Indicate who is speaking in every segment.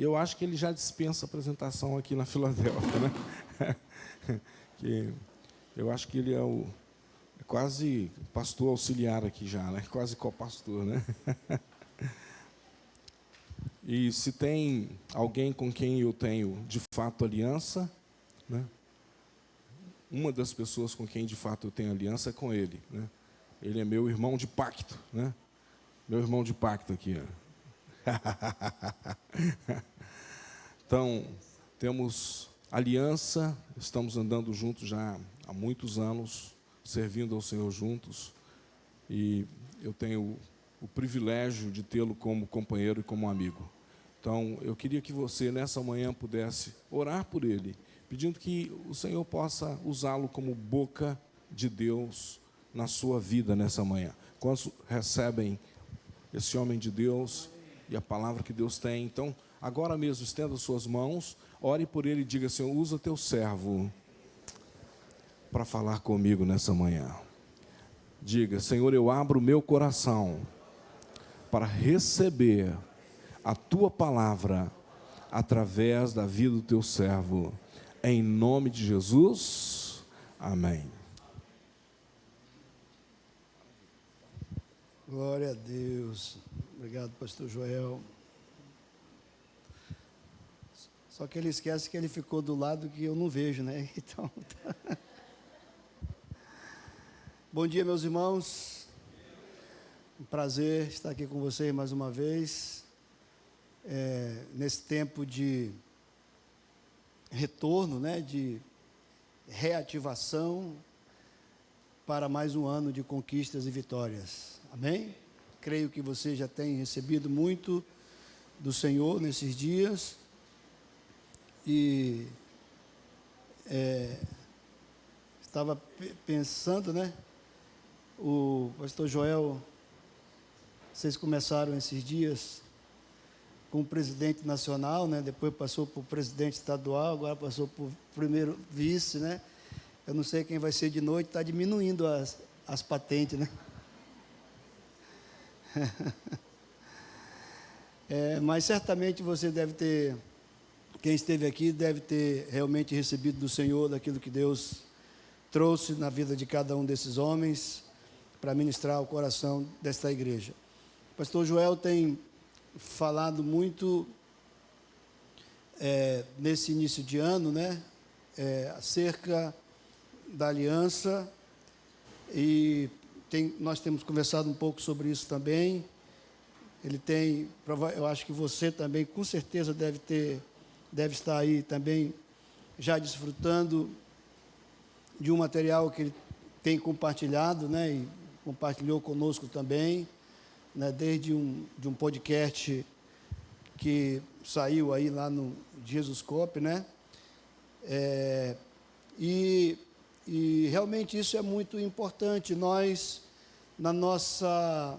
Speaker 1: Eu acho que ele já dispensa apresentação aqui na Filadélfia, né? Que eu acho que ele é quase pastor auxiliar aqui já, né? Quase co-pastor, né? E se tem alguém com quem eu tenho, de fato, aliança, né? Uma das pessoas com quem, de fato, eu tenho aliança é com ele, né? Ele é meu irmão de pacto, né? Meu irmão de pacto aqui, ó. Então, temos aliança, estamos andando juntos já há muitos anos, servindo ao Senhor juntos, e eu tenho o privilégio de tê-lo como companheiro e como amigo. Então, eu queria que você, nessa manhã, pudesse orar por ele, pedindo que o Senhor possa usá-lo como boca de Deus na sua vida nessa manhã. Quantos recebem esse homem de Deus e a palavra que Deus tem? Então, agora mesmo, estenda suas mãos, ore por ele e diga: Senhor, usa teu servo para falar comigo nessa manhã. Diga: Senhor, eu abro o meu coração para receber a tua palavra através da vida do teu servo. Em nome de Jesus, amém.
Speaker 2: Glória a Deus. Obrigado, pastor Joel. Só que ele esquece que ele ficou do lado que eu não vejo, né? Então, Bom dia, meus irmãos. Um prazer estar aqui com vocês mais uma vez. Nesse tempo de retorno, né? De reativação para mais um ano de conquistas e vitórias. Amém? Creio que você já tem recebido muito do Senhor nesses dias. E estava pensando, né? O pastor Joel, vocês começaram esses dias com o presidente nacional, né? Depois passou por presidente estadual, agora passou por primeiro vice, né? Eu não sei quem vai ser de noite, está diminuindo as patentes, né? Mas certamente você deve ter, quem esteve aqui deve ter realmente recebido do Senhor daquilo que Deus trouxe na vida de cada um desses homens para ministrar o coração desta igreja. O pastor Joel tem falado muito nesse início de ano, né? Acerca da aliança, e nós temos conversado um pouco sobre isso também. Ele tem, eu acho que você também, com certeza, deve estar aí também já desfrutando de um material que ele tem compartilhado, né? E compartilhou conosco também, né? Desde de um podcast que saiu aí lá no Jesuscope, né? E realmente isso é muito importante. Nós, na nossa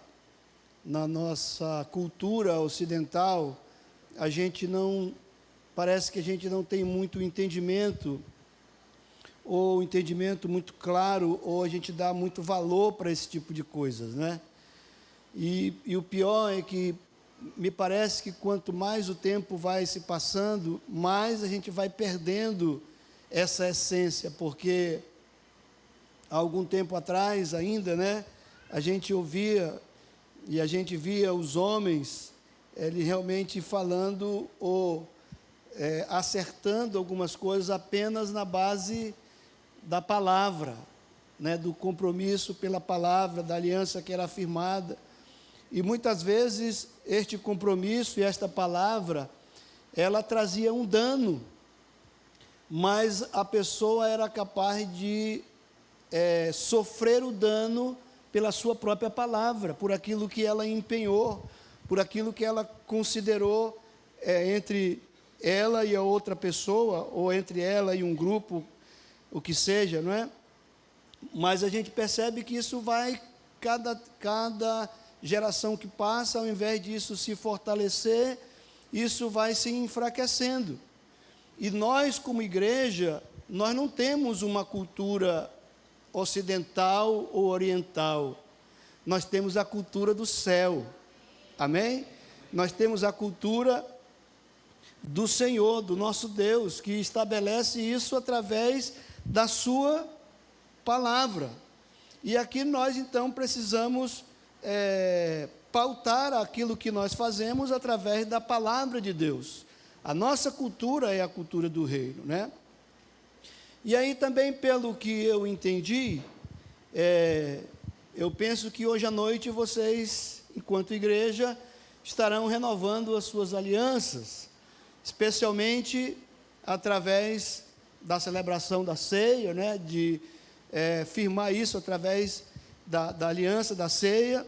Speaker 2: cultura ocidental, parece que a gente não tem muito entendimento, ou entendimento muito claro, ou a gente dá muito valor para esse tipo de coisas, né? E o pior é que me parece que quanto mais o tempo vai se passando, mais a gente vai perdendo essa essência, porque há algum tempo atrás ainda, né, a gente ouvia e a gente via os homens, ele realmente falando ou acertando algumas coisas apenas na base da palavra, né, do compromisso pela palavra, da aliança que era afirmada. E muitas vezes este compromisso e esta palavra, ela trazia um dano, mas a pessoa era capaz de sofrer o dano pela sua própria palavra, por aquilo que ela empenhou, por aquilo que ela considerou entre ela e a outra pessoa, ou entre ela e um grupo, o que seja, não é? Mas a gente percebe que isso vai, cada geração que passa, ao invés disso se fortalecer, isso vai se enfraquecendo. E nós, como igreja, nós não temos uma cultura ocidental ou oriental. Nós temos a cultura do céu. Amém? Nós temos a cultura do Senhor, do nosso Deus, que estabelece isso através da sua palavra. E aqui nós, então, precisamos pautar aquilo que nós fazemos através da palavra de Deus. A nossa cultura é a cultura do reino, né? E aí também, pelo que eu entendi, eu penso que hoje à noite vocês, enquanto igreja, estarão renovando as suas alianças, especialmente através da celebração da ceia, né? De firmar isso através da aliança, da ceia,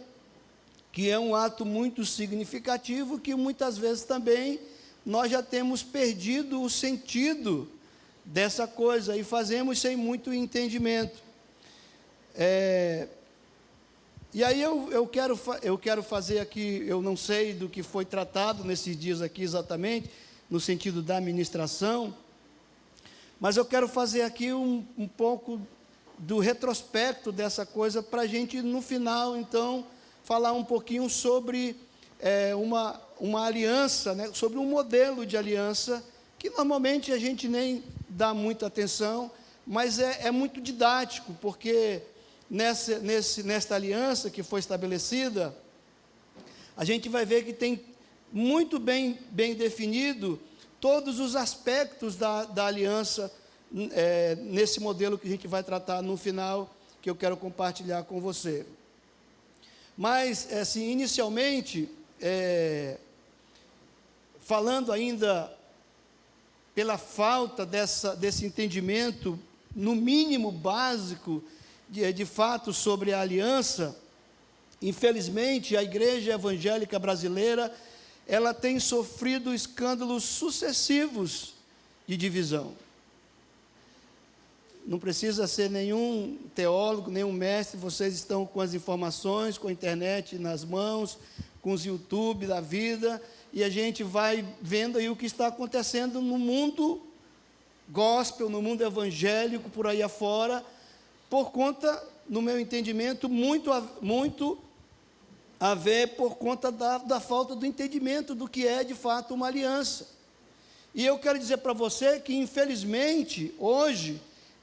Speaker 2: que é um ato muito significativo, que muitas vezes também nós já temos perdido o sentido dessa coisa e fazemos sem muito entendimento. E aí eu quero fazer aqui, eu não sei do que foi tratado nesses dias aqui exatamente, no sentido da administração, mas eu quero fazer aqui um pouco do retrospecto dessa coisa, para a gente, no final, então, falar um pouquinho sobre uma aliança, né, sobre um modelo de aliança, que normalmente a gente nem dá muita atenção, mas é muito didático, porque nesta aliança que foi estabelecida, a gente vai ver que tem muito bem definido todos os aspectos da aliança, nesse modelo que a gente vai tratar no final, que eu quero compartilhar com você. Mas, assim, inicialmente, falando ainda pela falta desse entendimento, no mínimo básico, de fato, sobre a aliança, infelizmente, a igreja evangélica brasileira, ela tem sofrido escândalos sucessivos de divisão. Não precisa ser nenhum teólogo, nenhum mestre, vocês estão com as informações, com a internet nas mãos, com os YouTube da vida, e a gente vai vendo aí o que está acontecendo no mundo gospel, no mundo evangélico, por aí afora, por conta, no meu entendimento, muito a ver por conta da falta do entendimento do que é de fato uma aliança. E eu quero dizer para você que, infelizmente, hoje,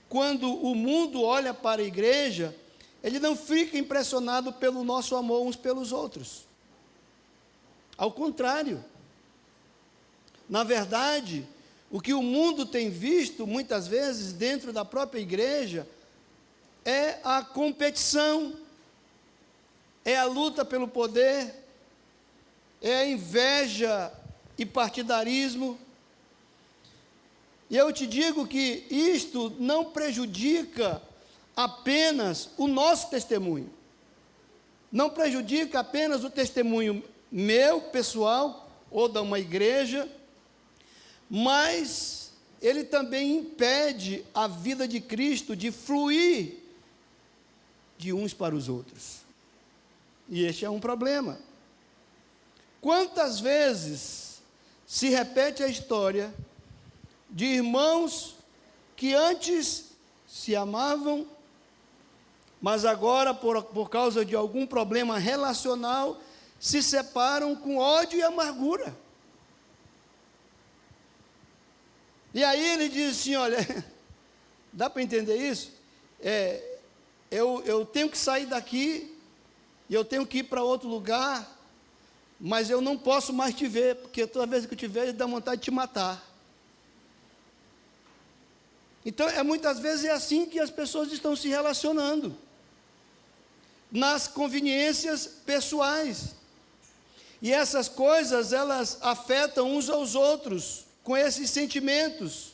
Speaker 2: quando o mundo olha para a igreja, ele não fica impressionado pelo nosso amor uns pelos outros. Ao contrário. Na verdade, o que o mundo tem visto, muitas vezes, dentro da própria igreja, é a competição, é a luta pelo poder, é a inveja e partidarismo. E eu te digo que isto não prejudica apenas o nosso testemunho, não prejudica apenas o testemunho meu, pessoal, ou de uma igreja, mas ele também impede a vida de Cristo de fluir de uns para os outros. E este é um problema. Quantas vezes se repete a história de irmãos que antes se amavam, mas agora, por causa de algum problema relacional, se separam com ódio e amargura. E aí ele diz assim, olha, dá para entender isso? Eu tenho que sair daqui, e eu tenho que ir para outro lugar, mas eu não posso mais te ver, porque toda vez que eu te vejo, dá vontade de te matar. Então, muitas vezes é assim que as pessoas estão se relacionando, nas conveniências pessoais. E essas coisas, elas afetam uns aos outros, com esses sentimentos.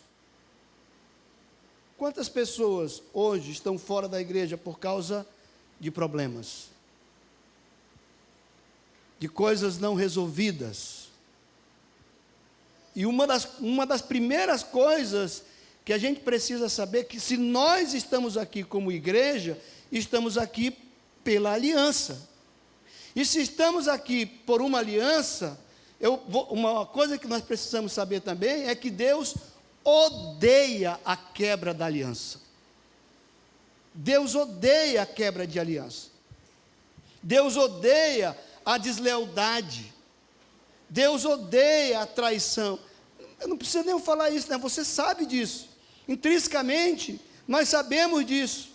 Speaker 2: Quantas pessoas hoje estão fora da igreja por causa de problemas, de coisas não resolvidas? E uma das primeiras coisas que a gente precisa saber, que se nós estamos aqui como igreja, estamos aqui pela aliança. E se estamos aqui por uma aliança, uma coisa que nós precisamos saber também é que Deus odeia a quebra da aliança. Deus odeia a quebra de aliança. Deus odeia a deslealdade. Deus odeia a traição. Eu não preciso nem falar isso, né? Você sabe disso. Intrinsecamente, nós sabemos disso.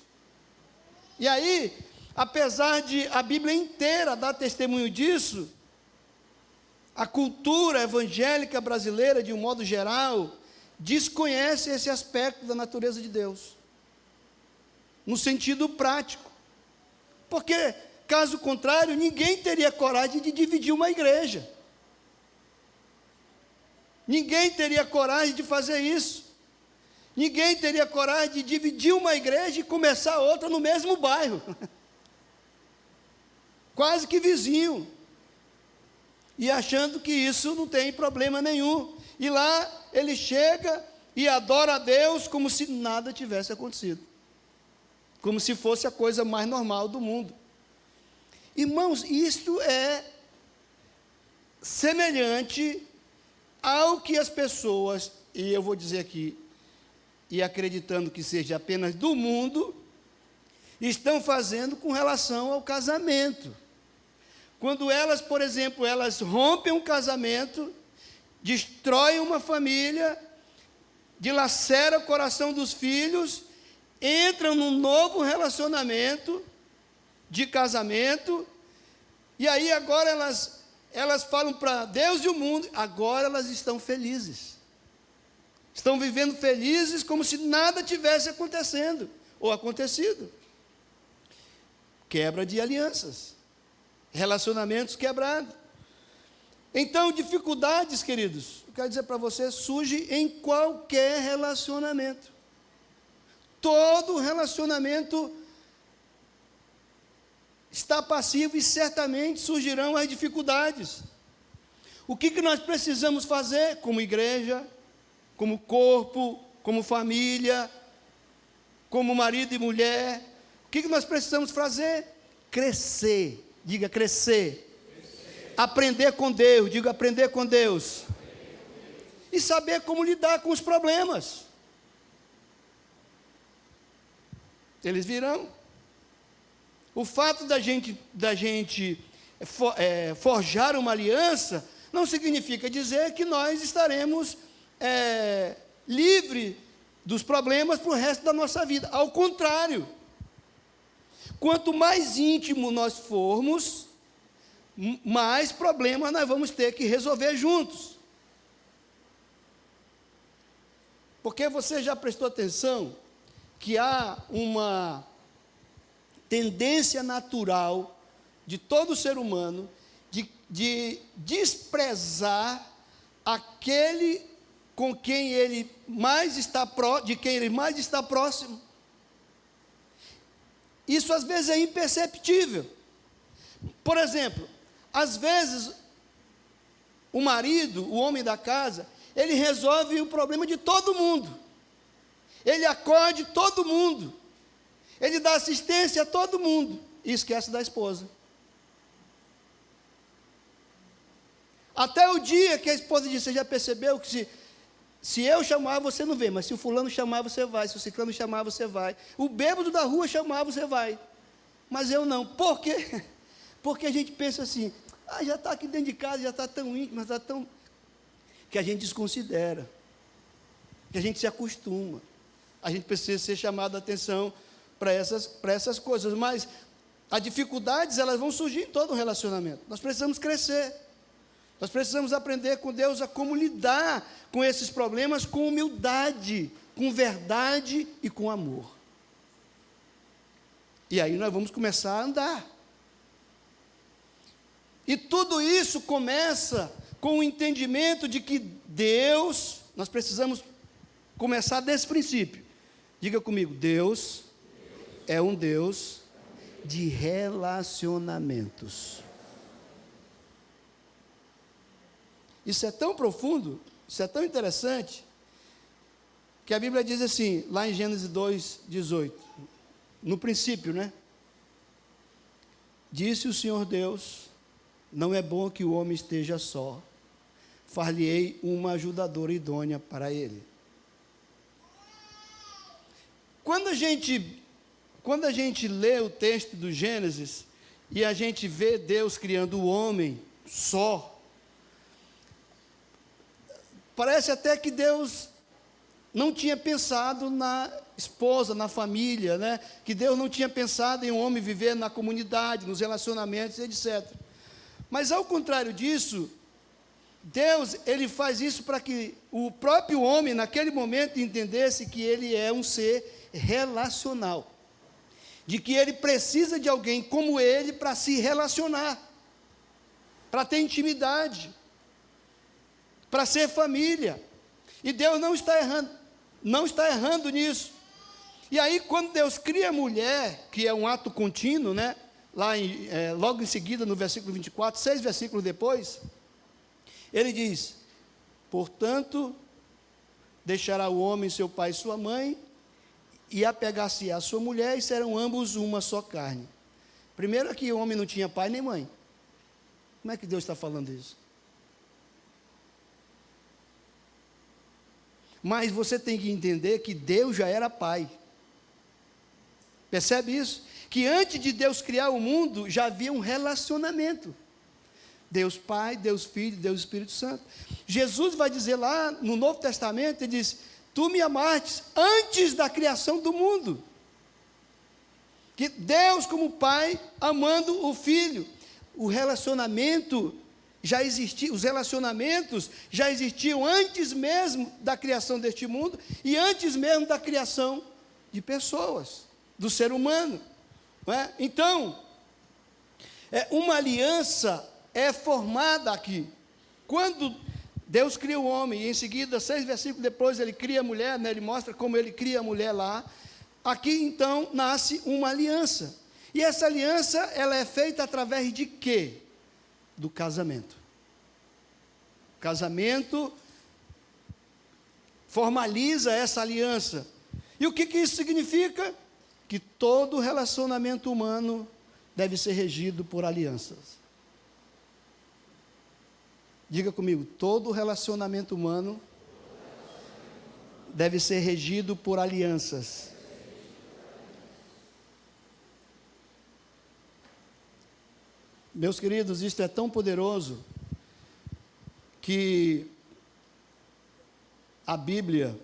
Speaker 2: E aí, apesar de a Bíblia inteira dar testemunho disso, a cultura evangélica brasileira, de um modo geral, desconhece esse aspecto da natureza de Deus, no sentido prático. Porque, caso contrário, ninguém teria coragem de dividir uma igreja. Ninguém teria coragem de fazer isso. Ninguém teria coragem de dividir uma igreja e começar outra no mesmo bairro. Quase que vizinho. E achando que isso não tem problema nenhum. E lá ele chega e adora a Deus como se nada tivesse acontecido. Como se fosse a coisa mais normal do mundo. Irmãos, isto é semelhante ao que as pessoas, e eu vou dizer aqui, e acreditando que seja apenas do mundo, estão fazendo com relação ao casamento. Quando elas, por exemplo, elas rompem um casamento, destroem uma família, dilacera o coração dos filhos, entram num novo relacionamento de casamento, e aí agora elas falam para Deus e o mundo, agora elas estão felizes. Estão vivendo felizes como se nada tivesse acontecendo, ou acontecido. Quebra de alianças, relacionamentos quebrados. Então, dificuldades, queridos, eu quero dizer para você, surge em qualquer relacionamento. Todo relacionamento está passivo e certamente surgirão as dificuldades. O que nós precisamos fazer como igreja, como corpo, como família, como marido e mulher? O que nós precisamos fazer? Crescer, diga crescer. Aprender com Deus, diga aprender com Deus. E saber como lidar com os problemas. Eles virão. O fato da gente forjar uma aliança não significa dizer que nós estaremos livres dos problemas para o resto da nossa vida. Ao contrário, quanto mais íntimo nós formos, mais problemas nós vamos ter que resolver juntos. Porque você já prestou atenção que há uma tendência natural de todo ser humano de desprezar aquele com quem ele mais está de quem ele mais está próximo. Isso às vezes é imperceptível. Por exemplo, às vezes o marido, o homem da casa, ele resolve o problema de todo mundo. Ele acode todo mundo. Ele dá assistência a todo mundo e esquece da esposa. Até o dia que a esposa disse, você já percebeu que se eu chamar, você não vem, mas se o fulano chamar, você vai, se o ciclano chamar, você vai. O bêbado da rua chamar, você vai. Mas eu não. Por quê? Porque a gente pensa assim, já está aqui dentro de casa, já está tão íntimo, já está tão... que a gente desconsidera, que a gente se acostuma. A gente precisa ser chamado a atenção para essas coisas, mas as dificuldades, elas vão surgir em todo o relacionamento. Nós precisamos crescer, nós precisamos aprender com Deus a como lidar com esses problemas com humildade, com verdade e com amor. E aí nós vamos começar a andar. E tudo isso começa com o entendimento de que Deus, nós precisamos começar desse princípio. Diga comigo, Deus é um Deus de relacionamentos. Isso é tão profundo, isso é tão interessante, que a Bíblia diz assim, lá em Gênesis 2:18, no princípio, né? Disse o Senhor Deus, não é bom que o homem esteja só, far-lhe-ei uma ajudadora idônea para ele. Quando a gente lê o texto do Gênesis, e a gente vê Deus criando o homem só, parece até que Deus não tinha pensado na esposa, na família, né? Que Deus não tinha pensado em um homem viver na comunidade, nos relacionamentos, etc. Mas, ao contrário disso, Deus, ele faz isso para que o próprio homem, naquele momento, entendesse que ele é um ser relacional, de que ele precisa de alguém como ele para se relacionar, para ter intimidade, para ser família. E Deus não está errando nisso. E aí, quando Deus cria a mulher, que é um ato contínuo, né? Logo em seguida, no versículo 24, 6 versículos depois, ele diz: portanto, deixará o homem seu pai e sua mãe, e apegar-se à sua mulher, e serão ambos uma só carne. Primeiro que o homem não tinha pai nem mãe. Como é que Deus está falando isso? Mas você tem que entender que Deus já era pai. Percebe isso? Que antes de Deus criar o mundo, já havia um relacionamento. Deus Pai, Deus Filho, Deus Espírito Santo. Jesus vai dizer lá no Novo Testamento, ele diz: tu me amaste antes da criação do mundo. Que Deus como Pai amando o Filho. O relacionamento já existia, os relacionamentos já existiam antes mesmo da criação deste mundo e antes mesmo da criação de pessoas, do ser humano. Não é? Então, uma aliança é formada aqui. Quando Deus cria o homem, e em seguida, 6 versículos depois, ele cria a mulher, né? Ele mostra como ele cria a mulher lá. Aqui, então, nasce uma aliança. E essa aliança, ela é feita através de quê? Do casamento. Casamento formaliza essa aliança. E o que isso significa? Que todo relacionamento humano deve ser regido por alianças. Diga comigo, todo relacionamento humano deve ser regido por alianças. Meus queridos, isto é tão poderoso que a Bíblia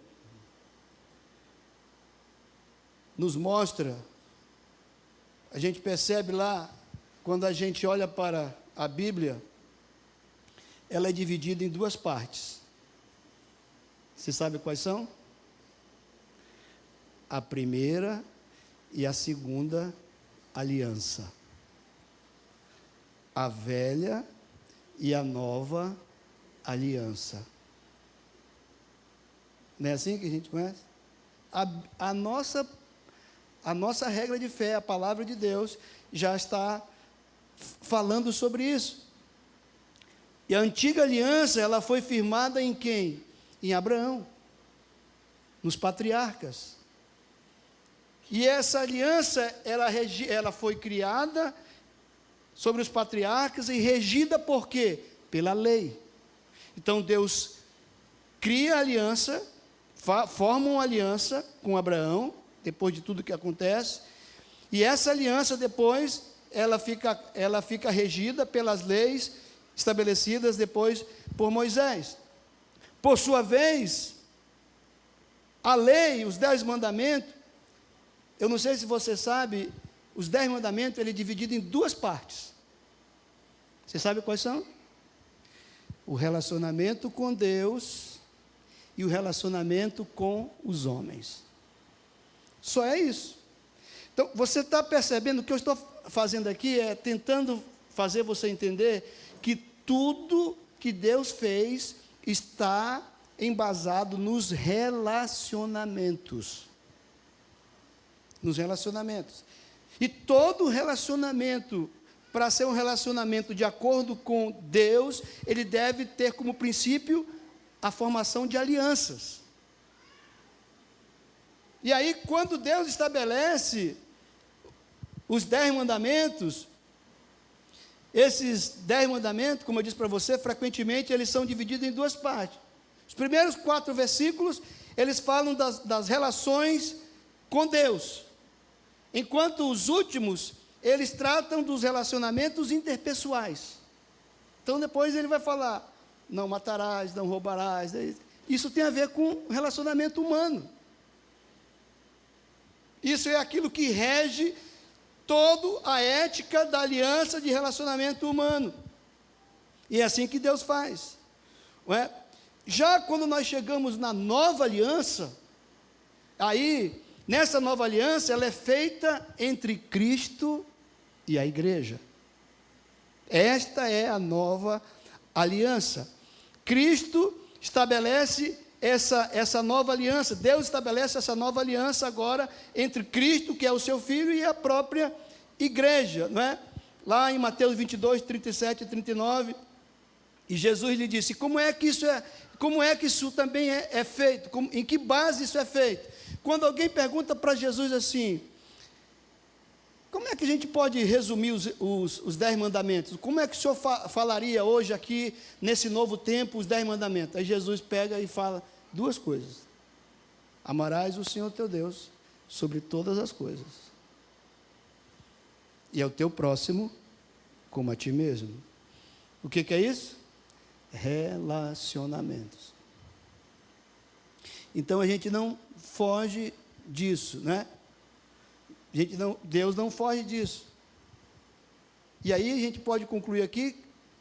Speaker 2: nos mostra, a gente percebe lá, quando a gente olha para a Bíblia, ela é dividida em 2 partes. Você sabe quais são? A primeira e a segunda aliança. A velha e a nova aliança. Não é assim que a gente conhece? A nossa regra de fé, a palavra de Deus, já está falando sobre isso. E a antiga aliança, ela foi firmada em quem? Em Abraão, nos patriarcas. E essa aliança, ela foi criada sobre os patriarcas e regida por quê? Pela lei. Então Deus cria a aliança, forma uma aliança com Abraão, depois de tudo que acontece, e essa aliança depois, ela fica regida pelas leis estabelecidas depois por Moisés. Por sua vez, a lei, os 10 mandamentos, eu não sei se você sabe, os 10 mandamentos, ele é dividido em 2 partes. Você sabe quais são? O relacionamento com Deus e o relacionamento com os homens. Só é isso. Então, você está percebendo, o que eu estou fazendo aqui é tentando fazer você entender que tudo que Deus fez está embasado nos relacionamentos. Nos relacionamentos. E todo relacionamento, para ser um relacionamento de acordo com Deus, ele deve ter como princípio a formação de alianças. E aí, quando Deus estabelece os 10 mandamentos, esses 10 mandamentos, como eu disse para você, frequentemente eles são divididos em 2 partes. Os primeiros 4 versículos, eles falam das relações com Deus, enquanto os últimos, eles tratam dos relacionamentos interpessoais. Então depois ele vai falar, não matarás, não roubarás, Isso tem a ver com relacionamento humano. Isso é aquilo que rege toda a ética da aliança de relacionamento humano. E é assim que Deus faz. Não é? Já quando nós chegamos na nova aliança, aí, nessa nova aliança, ela é feita entre Cristo e a igreja. Esta é a nova aliança. Cristo estabelece essa nova aliança. Deus estabelece essa nova aliança agora entre Cristo, que é o seu Filho, e a própria igreja, não é? Lá em Mateus 22, 37 e 39, e Jesus lhe disse, como é que isso também é feito? Em que base isso é feito? Quando alguém pergunta para Jesus assim, como é que a gente pode resumir os 10 mandamentos? Como é que o Senhor falaria hoje aqui, nesse novo tempo, os 10 mandamentos? Aí Jesus pega e fala duas coisas. Amarás o Senhor teu Deus sobre todas as coisas. E ao teu próximo como a ti mesmo. O que é isso? Relacionamentos. Então a gente não foge disso, né? Deus não foge disso. E aí a gente pode concluir aqui,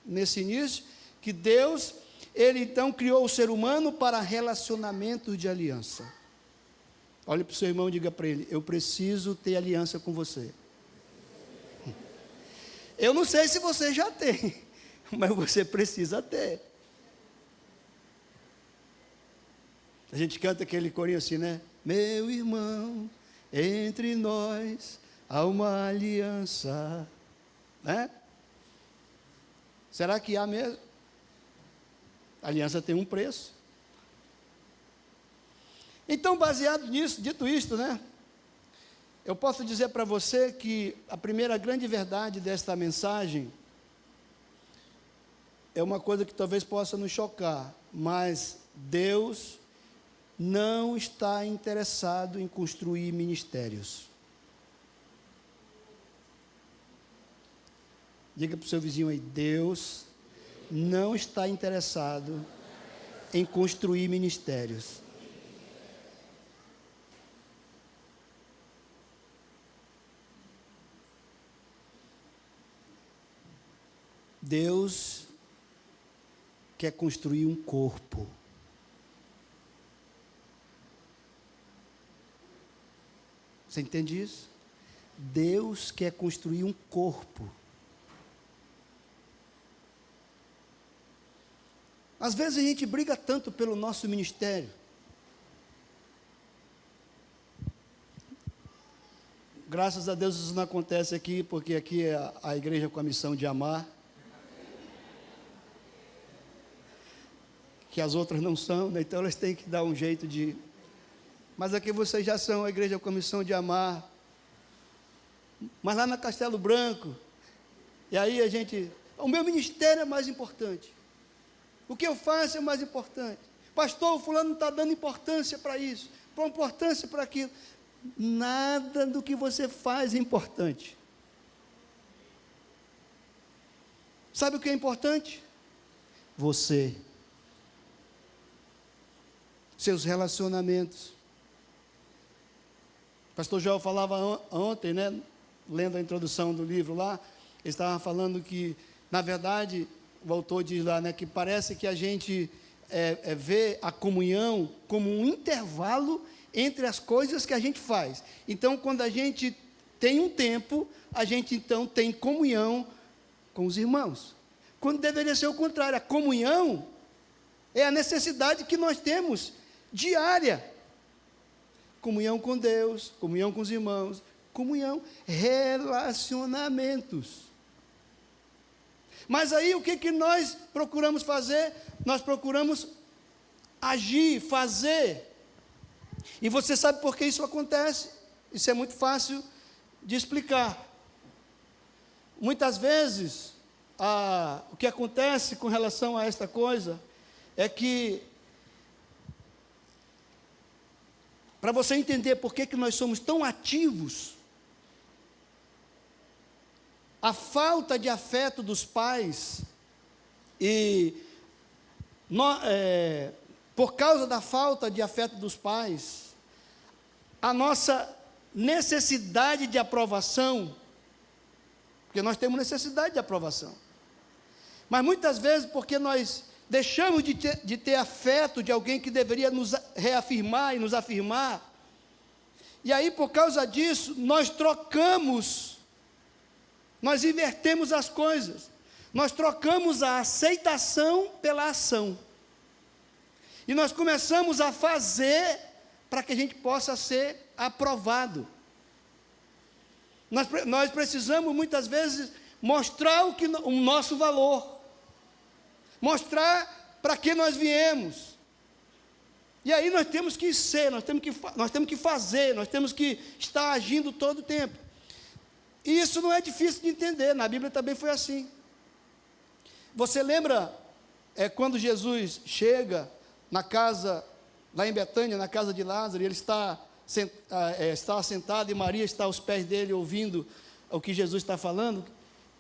Speaker 2: nesse início, que Deus, Ele então criou o ser humano para relacionamentos de aliança. Olhe para o seu irmão e diga para ele, eu preciso ter aliança com você. Eu não sei se você já tem, mas você precisa ter. A gente canta aquele corinho assim, né? Meu irmão, entre nós há uma aliança, né? Será que há mesmo? A aliança tem um preço. Então, baseado nisso, dito isto, né? Eu posso dizer para você que a primeira grande verdade desta mensagem é uma coisa que talvez possa nos chocar, mas Deus não está interessado em construir ministérios. Diga para o seu vizinho aí, Deus não está interessado em construir ministérios. Deus quer construir um corpo. Você entende isso? Deus quer construir um corpo. Às vezes a gente briga tanto pelo nosso ministério. Graças a Deus isso não acontece aqui, porque aqui é a igreja com a missão de amar. Que as outras não são, né? Então elas têm que dar um jeito de... Mas aqui vocês já são a igreja com a missão de amar. Mas lá na Castelo Branco, e aí a gente... O meu ministério é mais importante. O que eu faço é mais importante. Pastor, o fulano não está dando importância para isso, importância para aquilo. Nada do que você faz é importante. Sabe o que é importante? Você. Seus relacionamentos. O pastor Joel falava ontem, né, lendo a introdução do livro lá, ele estava falando que, na verdade, o autor diz lá, né, que parece que a gente vê a comunhão como um intervalo entre as coisas que a gente faz. Então, quando a gente tem um tempo, a gente então tem comunhão com os irmãos. Quando deveria ser o contrário, a comunhão é a necessidade que nós temos diária. Comunhão com Deus, comunhão com os irmãos, comunhão, relacionamentos. Mas aí o que nós procuramos fazer? Nós procuramos agir, fazer. E você sabe por que isso acontece? Isso é muito fácil de explicar. Muitas vezes, o que acontece com relação a esta coisa é que, para você entender por que nós somos tão ativos, a falta de afeto dos pais e por causa da falta de afeto dos pais, a nossa necessidade de aprovação, porque nós temos necessidade de aprovação, mas muitas vezes porque nós deixamos de ter afeto de alguém que deveria nos reafirmar e nos afirmar, e aí por causa disso, nós invertemos as coisas, nós trocamos a aceitação pela ação, e nós começamos a fazer para que a gente possa ser aprovado. Nós precisamos muitas vezes mostrar o nosso valor, mostrar para que nós viemos, e aí nós temos que ser, nós temos que fazer, nós temos que estar agindo todo o tempo, e isso não é difícil de entender, na Bíblia também foi assim. Você lembra quando Jesus chega na casa, lá em Betânia, na casa de Lázaro, e ele está sentado, e Maria está aos pés dele, ouvindo o que Jesus está falando,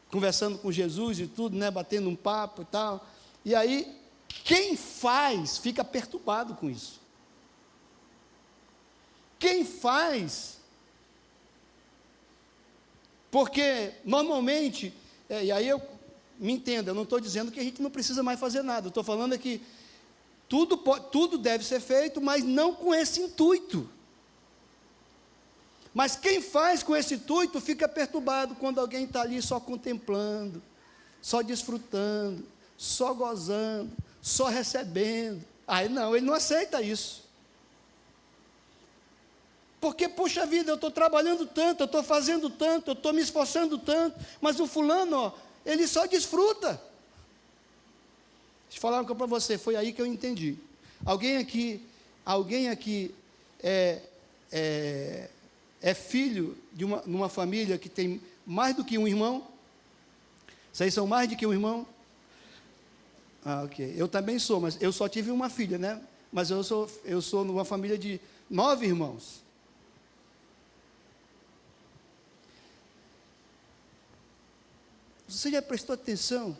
Speaker 2: conversando com Jesus e tudo, né, batendo um papo e tal, e aí, quem faz, fica perturbado com isso. Quem faz, porque, normalmente, e aí me entenda, eu não estou dizendo que a gente não precisa mais fazer nada, eu estou falando que tudo deve ser feito, mas não com esse intuito. Mas quem faz com esse intuito fica perturbado quando alguém está ali só contemplando, só desfrutando, só gozando, só recebendo. Aí não, ele não aceita isso. Porque, puxa vida, eu estou trabalhando tanto, eu estou fazendo tanto, eu estou me esforçando tanto, mas o fulano, ele só desfruta. Deixa eu falar uma coisa para você, foi aí que eu entendi. Alguém aqui é filho de uma família que tem mais do que um irmão? Vocês são mais do que um irmão? Ok. Eu também sou, mas eu só tive uma filha, né? Mas eu sou numa família de 9 irmãos. Você já prestou atenção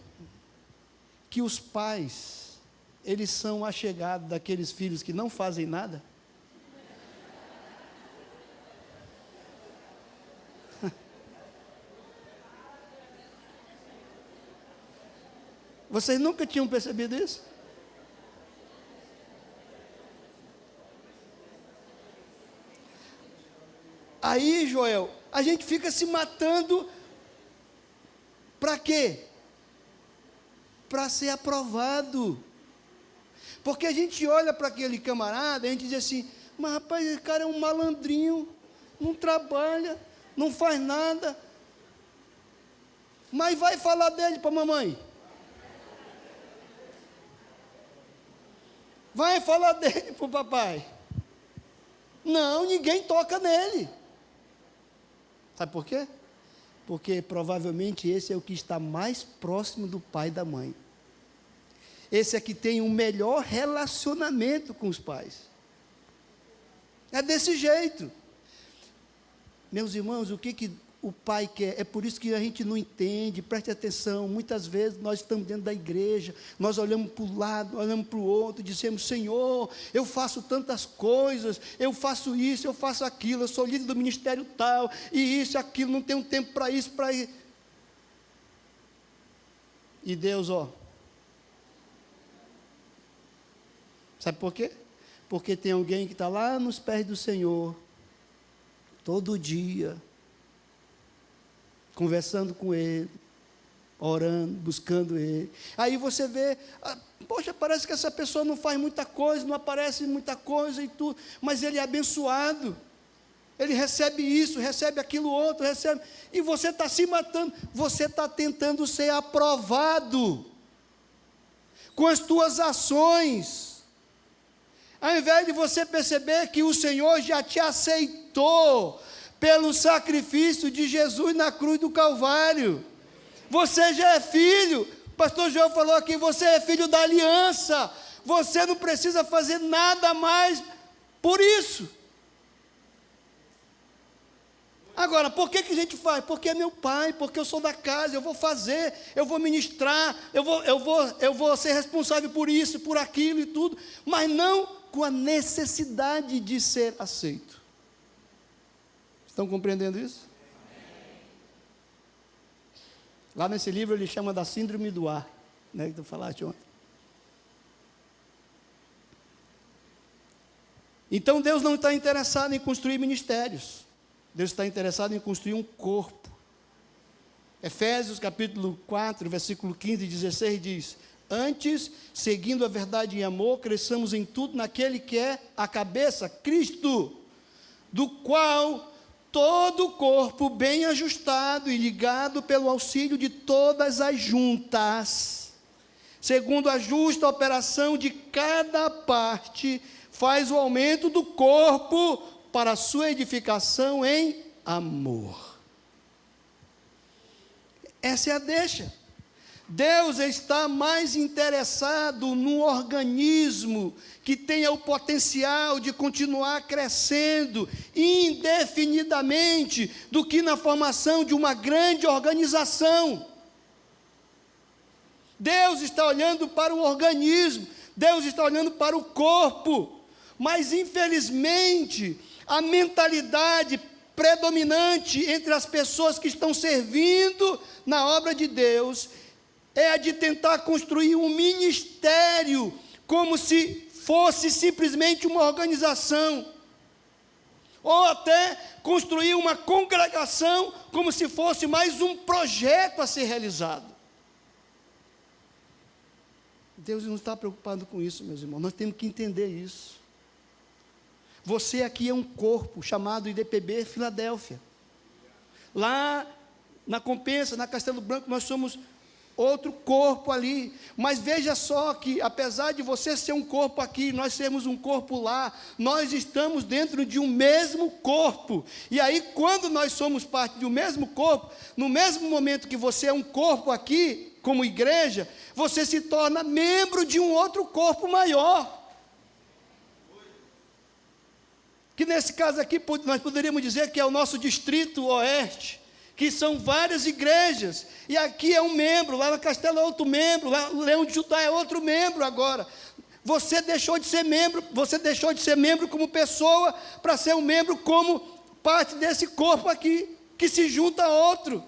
Speaker 2: que os pais, eles são achegados daqueles filhos que não fazem nada? Vocês nunca tinham percebido isso? Aí, Joel, a gente fica se matando para quê? Para ser aprovado. Porque a gente olha para aquele camarada, a gente diz assim, mas rapaz, esse cara é um malandrinho, não trabalha, não faz nada, mas vai falar dele para a mamãe. Vai falar dele para o papai. Não, ninguém toca nele. Sabe por quê? Porque provavelmente esse é o que está mais próximo do pai e da mãe. Esse é que tem um melhor relacionamento com os pais. É desse jeito. Meus irmãos, o que o pai quer? É por isso que a gente não entende, preste atenção. Muitas vezes nós estamos dentro da igreja, nós olhamos para o lado, olhamos para o outro, dizemos, Senhor, eu faço tantas coisas, eu faço isso, eu faço aquilo, eu sou líder do ministério tal, e isso, aquilo, não tenho tempo para isso, para isso. E Deus, sabe por quê? Porque tem alguém que está lá nos pés do Senhor, todo dia, conversando com Ele, orando, buscando Ele. Aí você vê, poxa, parece que essa pessoa não faz muita coisa, não aparece muita coisa e tudo, mas ele é abençoado, ele recebe isso, recebe aquilo outro, recebe, e você está se matando, você está tentando ser aprovado com as tuas ações, ao invés de você perceber que o Senhor já te aceitou, pelo sacrifício de Jesus na cruz do Calvário. Você já é filho. O pastor João falou aqui, você é filho da aliança. Você não precisa fazer nada mais por isso. Agora, por que a gente faz? Porque é meu pai, porque eu sou da casa, eu vou fazer, eu vou ministrar, eu vou ser responsável por isso, por aquilo e tudo, mas não com a necessidade de ser aceito. Estão compreendendo isso? Lá nesse livro ele chama da síndrome do ar, né, que tu falaste ontem. Então Deus não está interessado em construir ministérios. Deus está interessado em construir um corpo. Efésios capítulo 4, versículo 15 e 16 diz: antes, seguindo a verdade em amor, cresçamos em tudo naquele que é a cabeça, Cristo, do qual todo o corpo bem ajustado e ligado pelo auxílio de todas as juntas, segundo a justa operação de cada parte, faz o aumento do corpo para a sua edificação em amor. Essa é a deixa. Deus está mais interessado num organismo que tenha o potencial de continuar crescendo indefinidamente do que na formação de uma grande organização. Deus está olhando para o organismo, Deus está olhando para o corpo, mas infelizmente a mentalidade predominante entre as pessoas que estão servindo na obra de Deus é a de tentar construir um ministério como se fosse simplesmente uma organização, ou até construir uma congregação como se fosse mais um projeto a ser realizado. Deus não está preocupado com isso, meus irmãos, nós temos que entender isso. Você aqui é um corpo chamado IDPB Filadélfia. Lá na Compensa, na Castelo Branco, nós somos outro corpo ali. Mas veja só que, apesar de você ser um corpo aqui, nós sermos um corpo lá, nós estamos dentro de um mesmo corpo. E aí, quando nós somos parte de um mesmo corpo, no mesmo momento que você é um corpo aqui, como igreja, você se torna membro de um outro corpo maior. Que nesse caso aqui, nós poderíamos dizer que é o nosso distrito oeste, que são várias igrejas, e aqui é um membro, lá na Castelo é outro membro, lá no Leão de Judá é outro membro agora. Você deixou de ser membro como pessoa, para ser um membro como parte desse corpo aqui, que se junta a outro.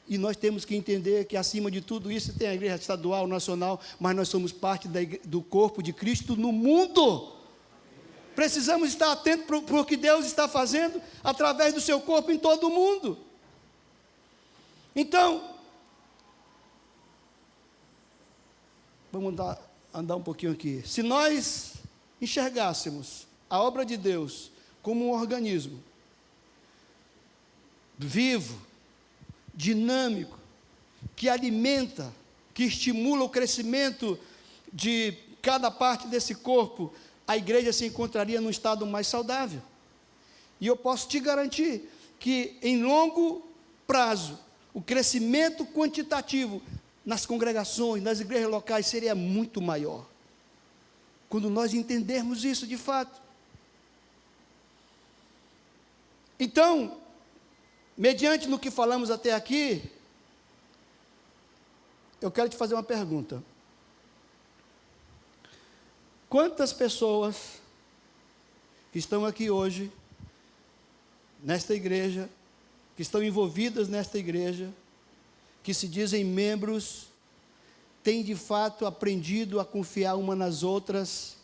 Speaker 2: E nós temos que entender que acima de tudo isso tem a igreja estadual, nacional, mas nós somos parte do corpo de Cristo no mundo. Precisamos estar atentos para o que Deus está fazendo através do seu corpo em todo o mundo. Então, vamos andar um pouquinho aqui. Se nós enxergássemos a obra de Deus como um organismo vivo, dinâmico, que alimenta, que estimula o crescimento de cada parte desse corpo, a igreja se encontraria num estado mais saudável. E eu posso te garantir que em longo prazo, o crescimento quantitativo nas congregações, nas igrejas locais seria muito maior, quando nós entendermos isso de fato. Então, mediante no que falamos até aqui, eu quero te fazer uma pergunta. Quantas pessoas que estão aqui hoje, nesta igreja, que estão envolvidas nesta igreja, que se dizem membros, têm de fato aprendido a confiar uma nas outras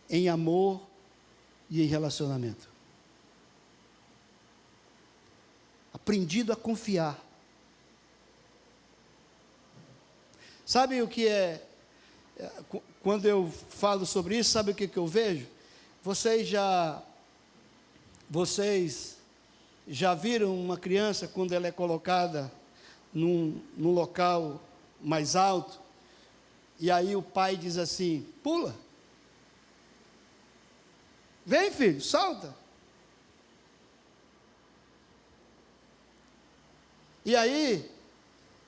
Speaker 2: em amor e em relacionamento? Aprendido a confiar. Sabe o que é? Quando eu falo sobre isso, sabe o que eu vejo? Vocês já viram uma criança quando ela é colocada num local mais alto, e aí o pai diz assim: pula, vem filho, salta. E aí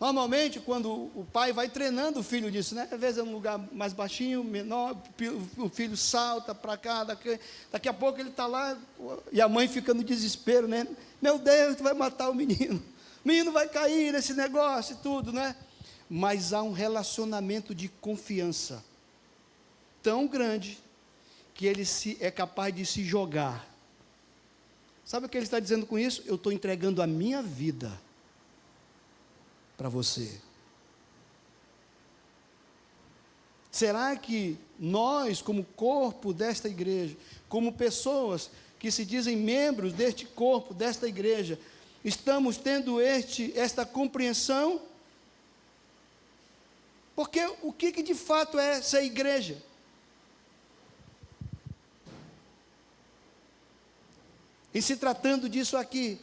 Speaker 2: Normalmente, quando o pai vai treinando o filho disso, né? Às vezes é um lugar mais baixinho, menor, o filho salta para cá, daqui a pouco ele está lá, e a mãe fica no desespero, né? Meu Deus, tu vai matar o menino vai cair nesse negócio e tudo, né? Mas há um relacionamento de confiança tão grande, que ele é capaz de se jogar. Sabe o que ele está dizendo com isso? Eu estou entregando a minha vida para você. Será que nós, como corpo desta igreja, como pessoas que se dizem membros deste corpo, desta igreja, estamos tendo esta compreensão? Porque o que de fato é ser igreja? Em se tratando disso aqui,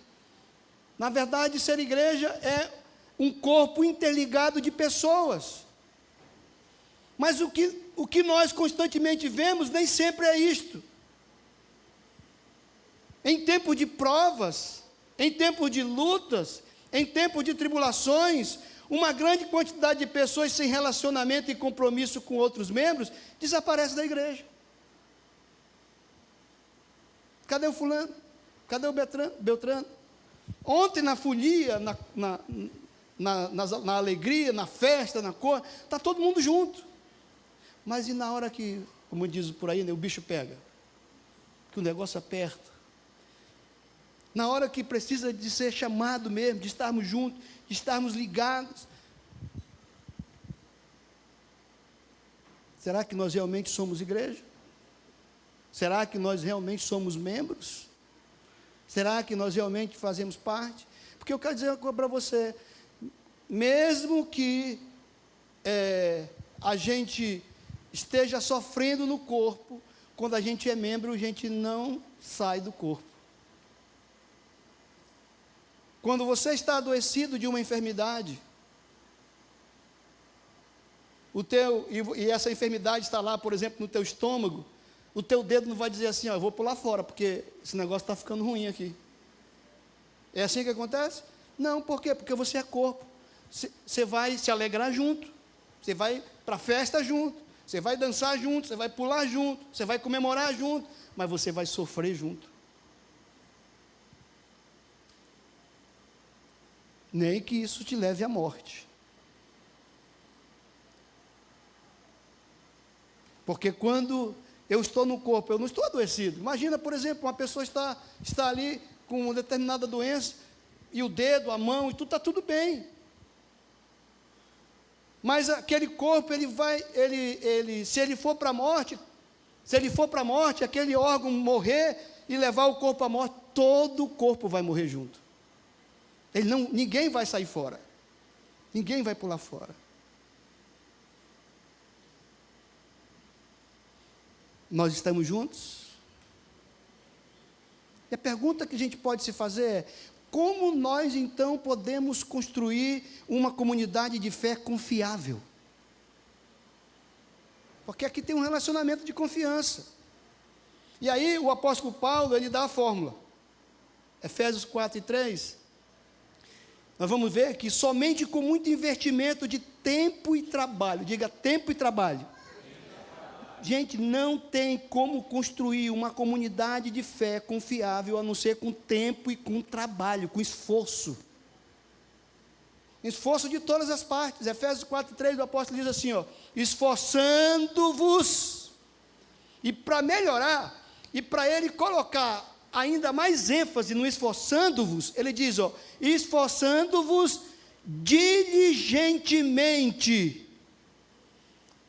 Speaker 2: na verdade, ser igreja é um corpo interligado de pessoas. Mas o que nós constantemente vemos nem sempre é isto. Em tempos de provas, em tempos de lutas, em tempos de tribulações, uma grande quantidade de pessoas sem relacionamento e compromisso com outros membros desaparece da igreja. Cadê o fulano? Cadê o Beltrano? Ontem na folia, na alegria, na festa, na cor, está todo mundo junto. Mas e na hora que, como diz por aí, né, o bicho pega? Que o negócio aperta. Na hora que precisa de ser chamado mesmo, de estarmos juntos, de estarmos ligados. Será que nós realmente somos igreja? Será que nós realmente somos membros? Será que nós realmente fazemos parte? Porque eu quero dizer uma coisa para você, mesmo que a gente esteja sofrendo no corpo, quando a gente é membro, a gente não sai do corpo. Quando você está adoecido de uma enfermidade, e essa enfermidade está lá, por exemplo, no teu estômago, o teu dedo não vai dizer assim, ó, eu vou pular fora, porque esse negócio está ficando ruim aqui. É assim que acontece? Não, por quê? Porque você é corpo. Você vai se alegrar junto, você vai para a festa junto, você vai dançar junto, você vai pular junto, você vai comemorar junto, mas você vai sofrer junto. Nem que isso te leve à morte. Porque quando eu estou no corpo, eu não estou adoecido. Imagina, por exemplo, uma pessoa está ali com uma determinada doença, e o dedo, a mão, e tudo está tudo bem. Mas aquele corpo, se ele for para a morte, aquele órgão morrer e levar o corpo à morte, todo o corpo vai morrer junto. Ninguém vai sair fora. Ninguém vai pular fora. Nós estamos juntos? E a pergunta que a gente pode se fazer é: como nós então podemos construir uma comunidade de fé confiável? Porque aqui tem um relacionamento de confiança. E aí o apóstolo Paulo, ele dá a fórmula. Efésios 4:3. Nós vamos ver que somente com muito investimento de tempo e trabalho, diga tempo e trabalho. Gente, não tem como construir uma comunidade de fé confiável a não ser com tempo e com trabalho, com esforço. Esforço de todas as partes. Efésios 4:3, o apóstolo diz assim, ó: esforçando-vos. E para melhorar, e para ele colocar ainda mais ênfase no esforçando-vos, ele diz, ó: esforçando-vos diligentemente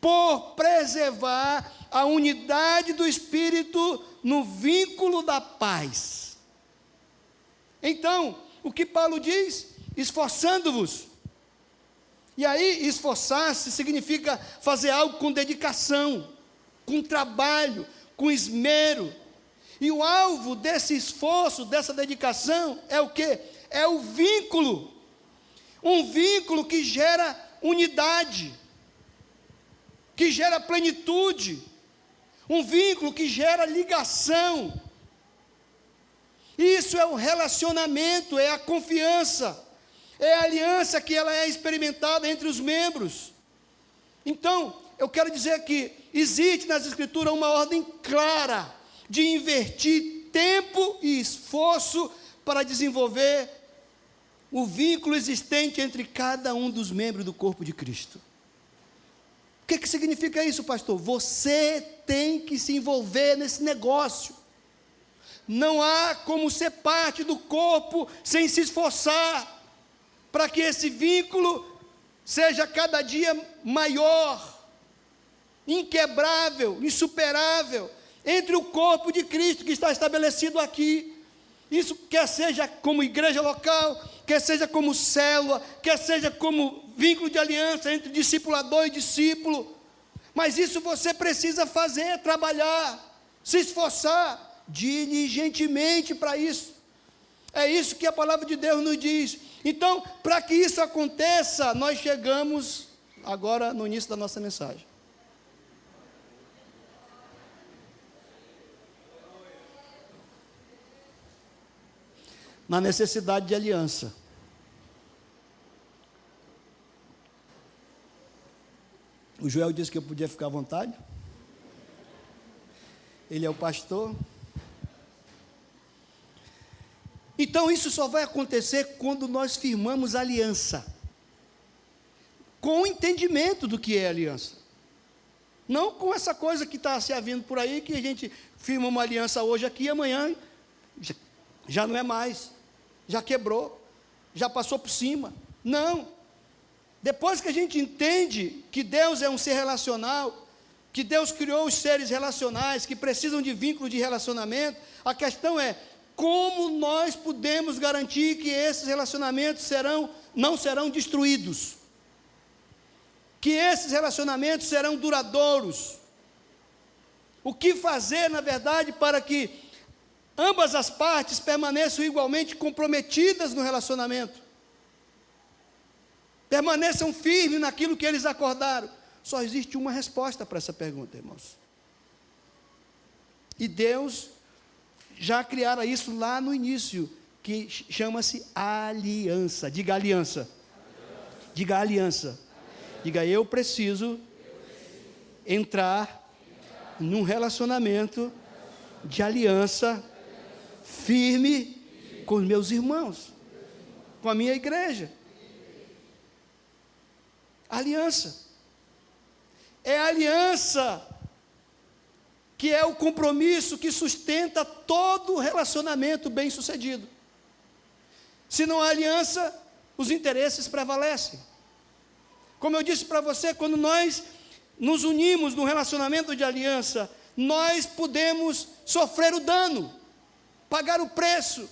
Speaker 2: por preservar a unidade do Espírito no vínculo da paz. Então, o que Paulo diz? Esforçando-vos. E aí, esforçar-se significa fazer algo com dedicação, com trabalho, com esmero. E o alvo desse esforço, dessa dedicação, é o quê? É o vínculo. Um vínculo que gera unidade, que gera plenitude, um vínculo que gera ligação. Isso é o relacionamento, é a confiança, É a aliança que ela é experimentada entre os membros. Então, eu quero dizer que existe nas Escrituras uma ordem clara de invertir tempo e esforço para desenvolver o vínculo existente entre cada um dos membros do corpo de Cristo. O que significa isso, pastor? Você tem que se envolver nesse negócio. Não há como ser parte do corpo sem se esforçar para que esse vínculo seja cada dia maior, inquebrável, insuperável, entre o corpo de Cristo que está estabelecido aqui. Isso quer seja como igreja local, quer seja como célula, quer seja como vínculo de aliança entre discipulador e discípulo. Mas isso você precisa fazer, trabalhar, se esforçar diligentemente para isso. É isso que a palavra de Deus nos diz. Então, para que isso aconteça, nós chegamos agora no início da nossa mensagem. Na necessidade de aliança. O Joel disse que eu podia ficar à vontade. Ele é o pastor. Então, isso só vai acontecer quando nós firmamos aliança, com o entendimento do que é aliança, não com essa coisa que está se havendo por aí, que a gente firma uma aliança hoje aqui e amanhã já não é mais, já quebrou, já passou por cima. Não, depois que a gente entende que Deus é um ser relacional, que Deus criou os seres relacionais, que precisam de vínculo de relacionamento, a questão é, como nós podemos garantir que esses relacionamentos não serão destruídos? Que esses relacionamentos serão duradouros? O que fazer, na verdade, para que ambas as partes permaneçam igualmente comprometidas no relacionamento? Permaneçam firmes naquilo que eles acordaram? Só existe uma resposta para essa pergunta, irmãos. E Deus já criara isso lá no início, que chama-se aliança. Diga aliança. Diga aliança. Diga, eu preciso entrar num relacionamento de aliança firme com os meus irmãos, com a minha igreja. Aliança. É a aliança que é o compromisso que sustenta todo relacionamento bem-sucedido. Se não há aliança, os interesses prevalecem. Como eu disse para você, quando nós nos unimos num relacionamento de aliança, nós podemos sofrer o dano, pagar o preço,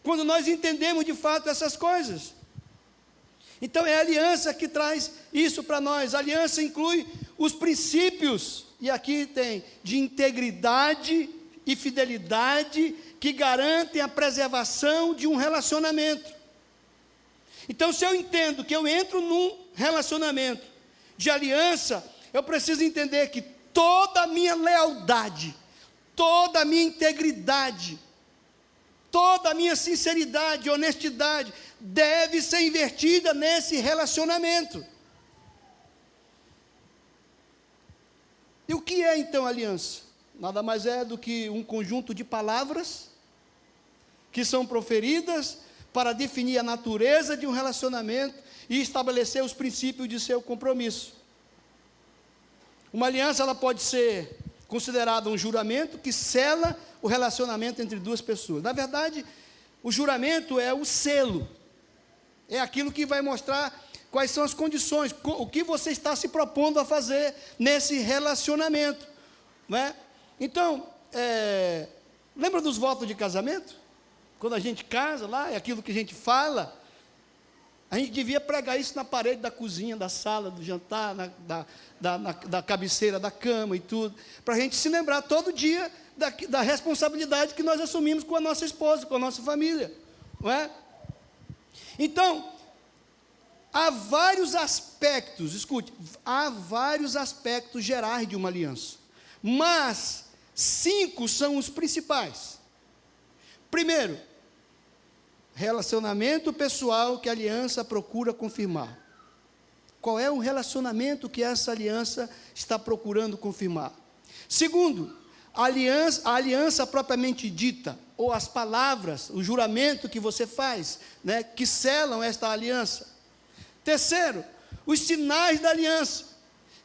Speaker 2: quando nós entendemos de fato essas coisas. Então é a aliança que traz isso para nós. A aliança inclui os princípios, e aqui tem, de integridade e fidelidade, que garantem a preservação de um relacionamento. Então, se eu entendo que eu entro num relacionamento de aliança, eu preciso entender que toda a minha lealdade, toda a minha integridade, toda a minha sinceridade e honestidade deve ser invertida nesse relacionamento. E o que é então aliança? Nada mais é do que um conjunto de palavras que são proferidas para definir a natureza de um relacionamento e estabelecer os princípios de seu compromisso. Uma aliança, ela pode ser considerada um juramento que sela o relacionamento entre duas pessoas. Na verdade, o juramento é o selo, é aquilo que vai mostrar quais são as condições, o que você está se propondo a fazer nesse relacionamento, não é? Então, lembra dos votos de casamento? Quando a gente casa lá, é aquilo que a gente fala. A gente devia pregar isso na parede da cozinha, da sala, do jantar, da cabeceira da cama e tudo, para a gente se lembrar todo dia da responsabilidade que nós assumimos com a nossa esposa, com a nossa família, não é? Então, há vários aspectos, escute, há vários aspectos gerais de uma aliança, mas 5 são os principais. Primeiro, Relacionamento pessoal que a aliança procura confirmar. Qual é o relacionamento que essa aliança está procurando confirmar? Segundo, a aliança propriamente dita, ou as palavras, o juramento que você faz, né, que selam esta aliança. Terceiro, os sinais da aliança,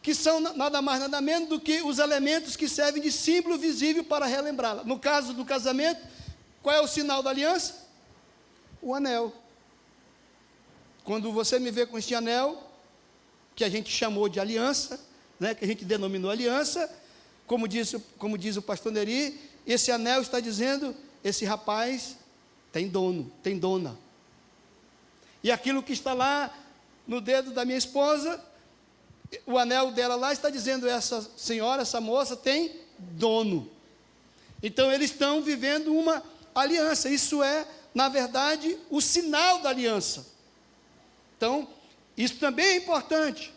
Speaker 2: que são nada mais nada menos do que os elementos que servem de símbolo visível para relembrá-la. No caso do casamento, qual é o sinal da aliança? O anel. Quando você me vê com este anel, que a gente chamou de aliança, né, que a gente denominou aliança, como diz o pastor Neri, esse anel está dizendo, esse rapaz tem dono, tem dona. E aquilo que está lá no dedo da minha esposa, o anel dela lá está dizendo, essa senhora, essa moça tem dono. Então eles estão vivendo uma aliança, isso é, na verdade, o sinal da aliança. Então, isso também é importante.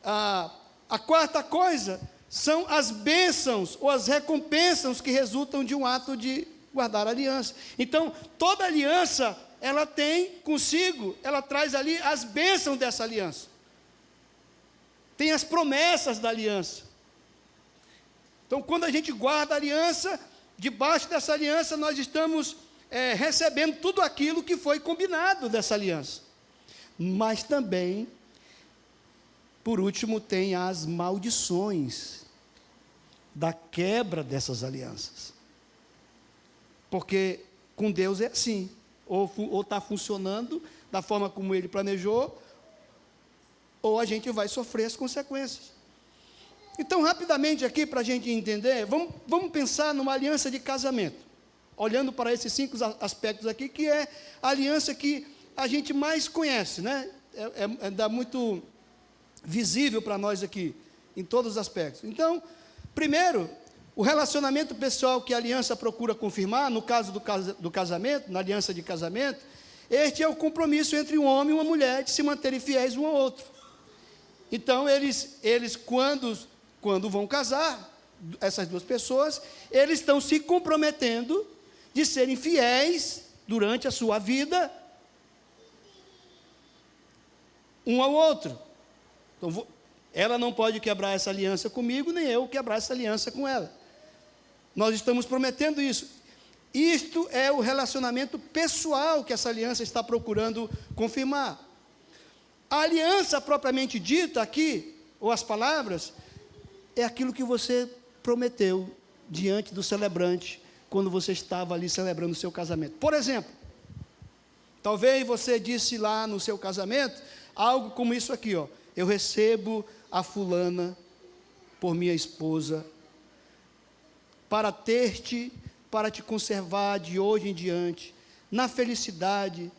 Speaker 2: A quarta coisa são as bênçãos ou as recompensas que resultam de um ato de guardar a aliança. Então, toda aliança, ela tem consigo, ela traz ali as bênçãos dessa aliança. Tem as promessas da aliança. Então, quando a gente guarda a aliança, debaixo dessa aliança nós estamos recebendo tudo aquilo que foi combinado dessa aliança. Mas também, por último, tem as maldições da quebra dessas alianças. Porque com Deus é assim, ou está funcionando da forma como Ele planejou, ou a gente vai sofrer as consequências. Então, rapidamente aqui, para a gente entender, vamos pensar numa aliança de casamento, olhando para esses 5 aspectos aqui, que é a aliança que a gente mais conhece, né? Dá muito visível para nós aqui, em todos os aspectos. Então, primeiro, o relacionamento pessoal que a aliança procura confirmar, no caso do casamento, na aliança de casamento, este é o compromisso entre um homem e uma mulher de se manterem fiéis um ao outro. Então, eles quando vão casar, essas duas pessoas, eles estão se comprometendo de serem fiéis durante a sua vida um ao outro. Então, ela não pode quebrar essa aliança comigo, nem eu quebrar essa aliança com ela. Nós estamos prometendo isso. Isto é o relacionamento pessoal que essa aliança está procurando confirmar. A aliança propriamente dita aqui, ou as palavras, é aquilo que você prometeu diante do celebrante, quando você estava ali celebrando o seu casamento. Por exemplo, talvez você disse lá no seu casamento, algo como isso aqui, ó: eu recebo a fulana por minha esposa, para ter-te, para te conservar de hoje em diante, na felicidade,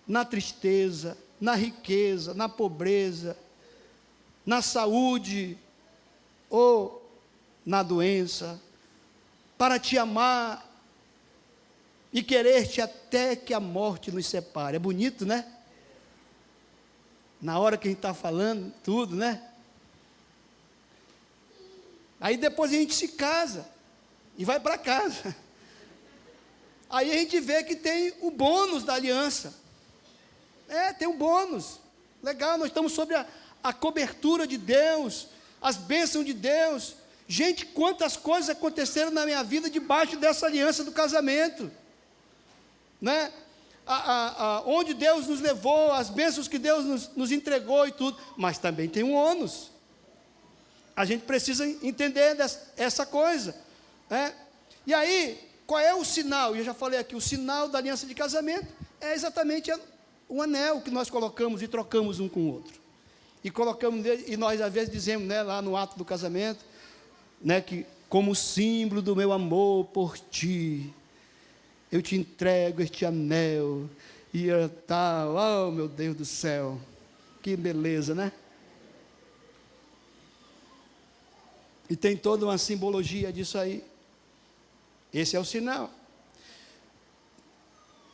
Speaker 2: na tristeza, na riqueza, na pobreza, na saúde ou na doença, para te amar e querer-te até que a morte nos separe. É bonito, né? Na hora que a gente está falando tudo, né? Aí depois a gente se casa e vai para casa. Aí a gente vê que tem o bônus da aliança. Tem um bônus. Legal, nós estamos sobre a cobertura de Deus, as bênçãos de Deus. Gente, quantas coisas aconteceram na minha vida debaixo dessa aliança do casamento, né? Onde Deus nos levou, as bênçãos que Deus nos entregou e tudo, mas também tem um ônus. A gente precisa entender essa coisa, né? E aí, qual é o sinal? Eu já falei aqui, o sinal da aliança de casamento é exatamente o anel que nós colocamos e trocamos um com o outro. E nós às vezes dizemos, né, lá no ato do casamento, né, que como símbolo do meu amor por ti, eu te entrego este anel, e tal, oh meu Deus do céu, que beleza, né? E tem toda uma simbologia disso aí. Esse é o sinal.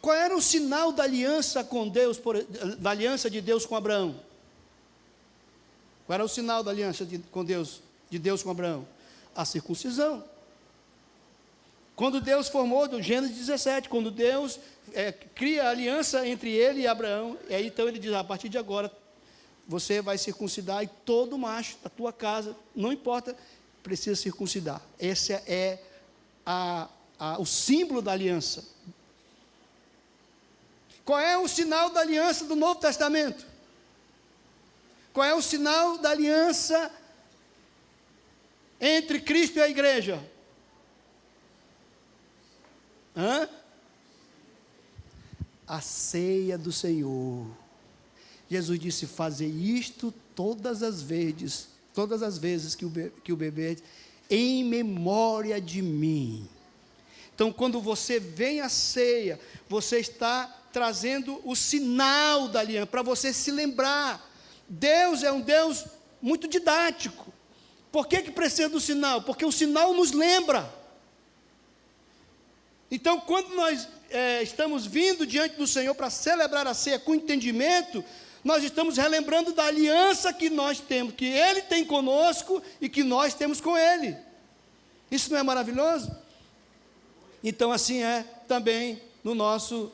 Speaker 2: Qual era o sinal da aliança com Deus, da aliança de Deus com Abraão? Qual era o sinal da aliança de Deus com Abraão? A circuncisão. Quando Deus formou, do Gênesis 17, quando Deus cria a aliança entre ele e Abraão, e aí então ele diz, a partir de agora, você vai circuncidar, e todo macho da tua casa, não importa, precisa circuncidar. Esse é o símbolo da aliança. Qual é o sinal da aliança do Novo Testamento? Qual é o sinal da aliança entre Cristo e a igreja? A ceia do Senhor. Jesus disse, fazer isto todas as vezes que o beber, em memória de mim. Então, quando você vem à ceia, você está trazendo o sinal da aliança, para você se lembrar. Deus é um Deus muito didático. Por que precisa do sinal? Porque o sinal nos lembra. Então, quando nós estamos vindo diante do Senhor para celebrar a ceia com entendimento, nós estamos relembrando da aliança que nós temos, que Ele tem conosco e que nós temos com Ele. Isso não é maravilhoso? Então, assim é também no nosso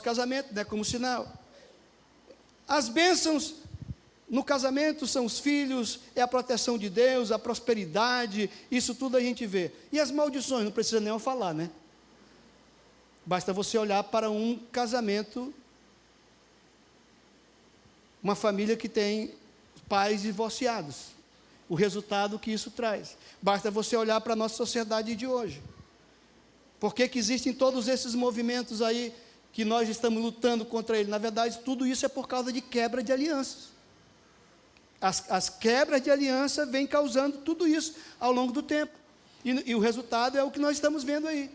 Speaker 2: casamento, né, como sinal. As bênçãos no casamento são os filhos, é a proteção de Deus, a prosperidade, isso tudo a gente vê. E as maldições, não precisa nem eu falar, né? Basta você olhar para um casamento, uma família que tem pais divorciados, o resultado que isso traz. Basta você olhar para a nossa sociedade de hoje. Por que existem todos esses movimentos aí, que nós estamos lutando contra ele? Na verdade, tudo isso é por causa de quebra de alianças. As quebras de aliança vêm causando tudo isso ao longo do tempo. E o resultado é o que nós estamos vendo aí.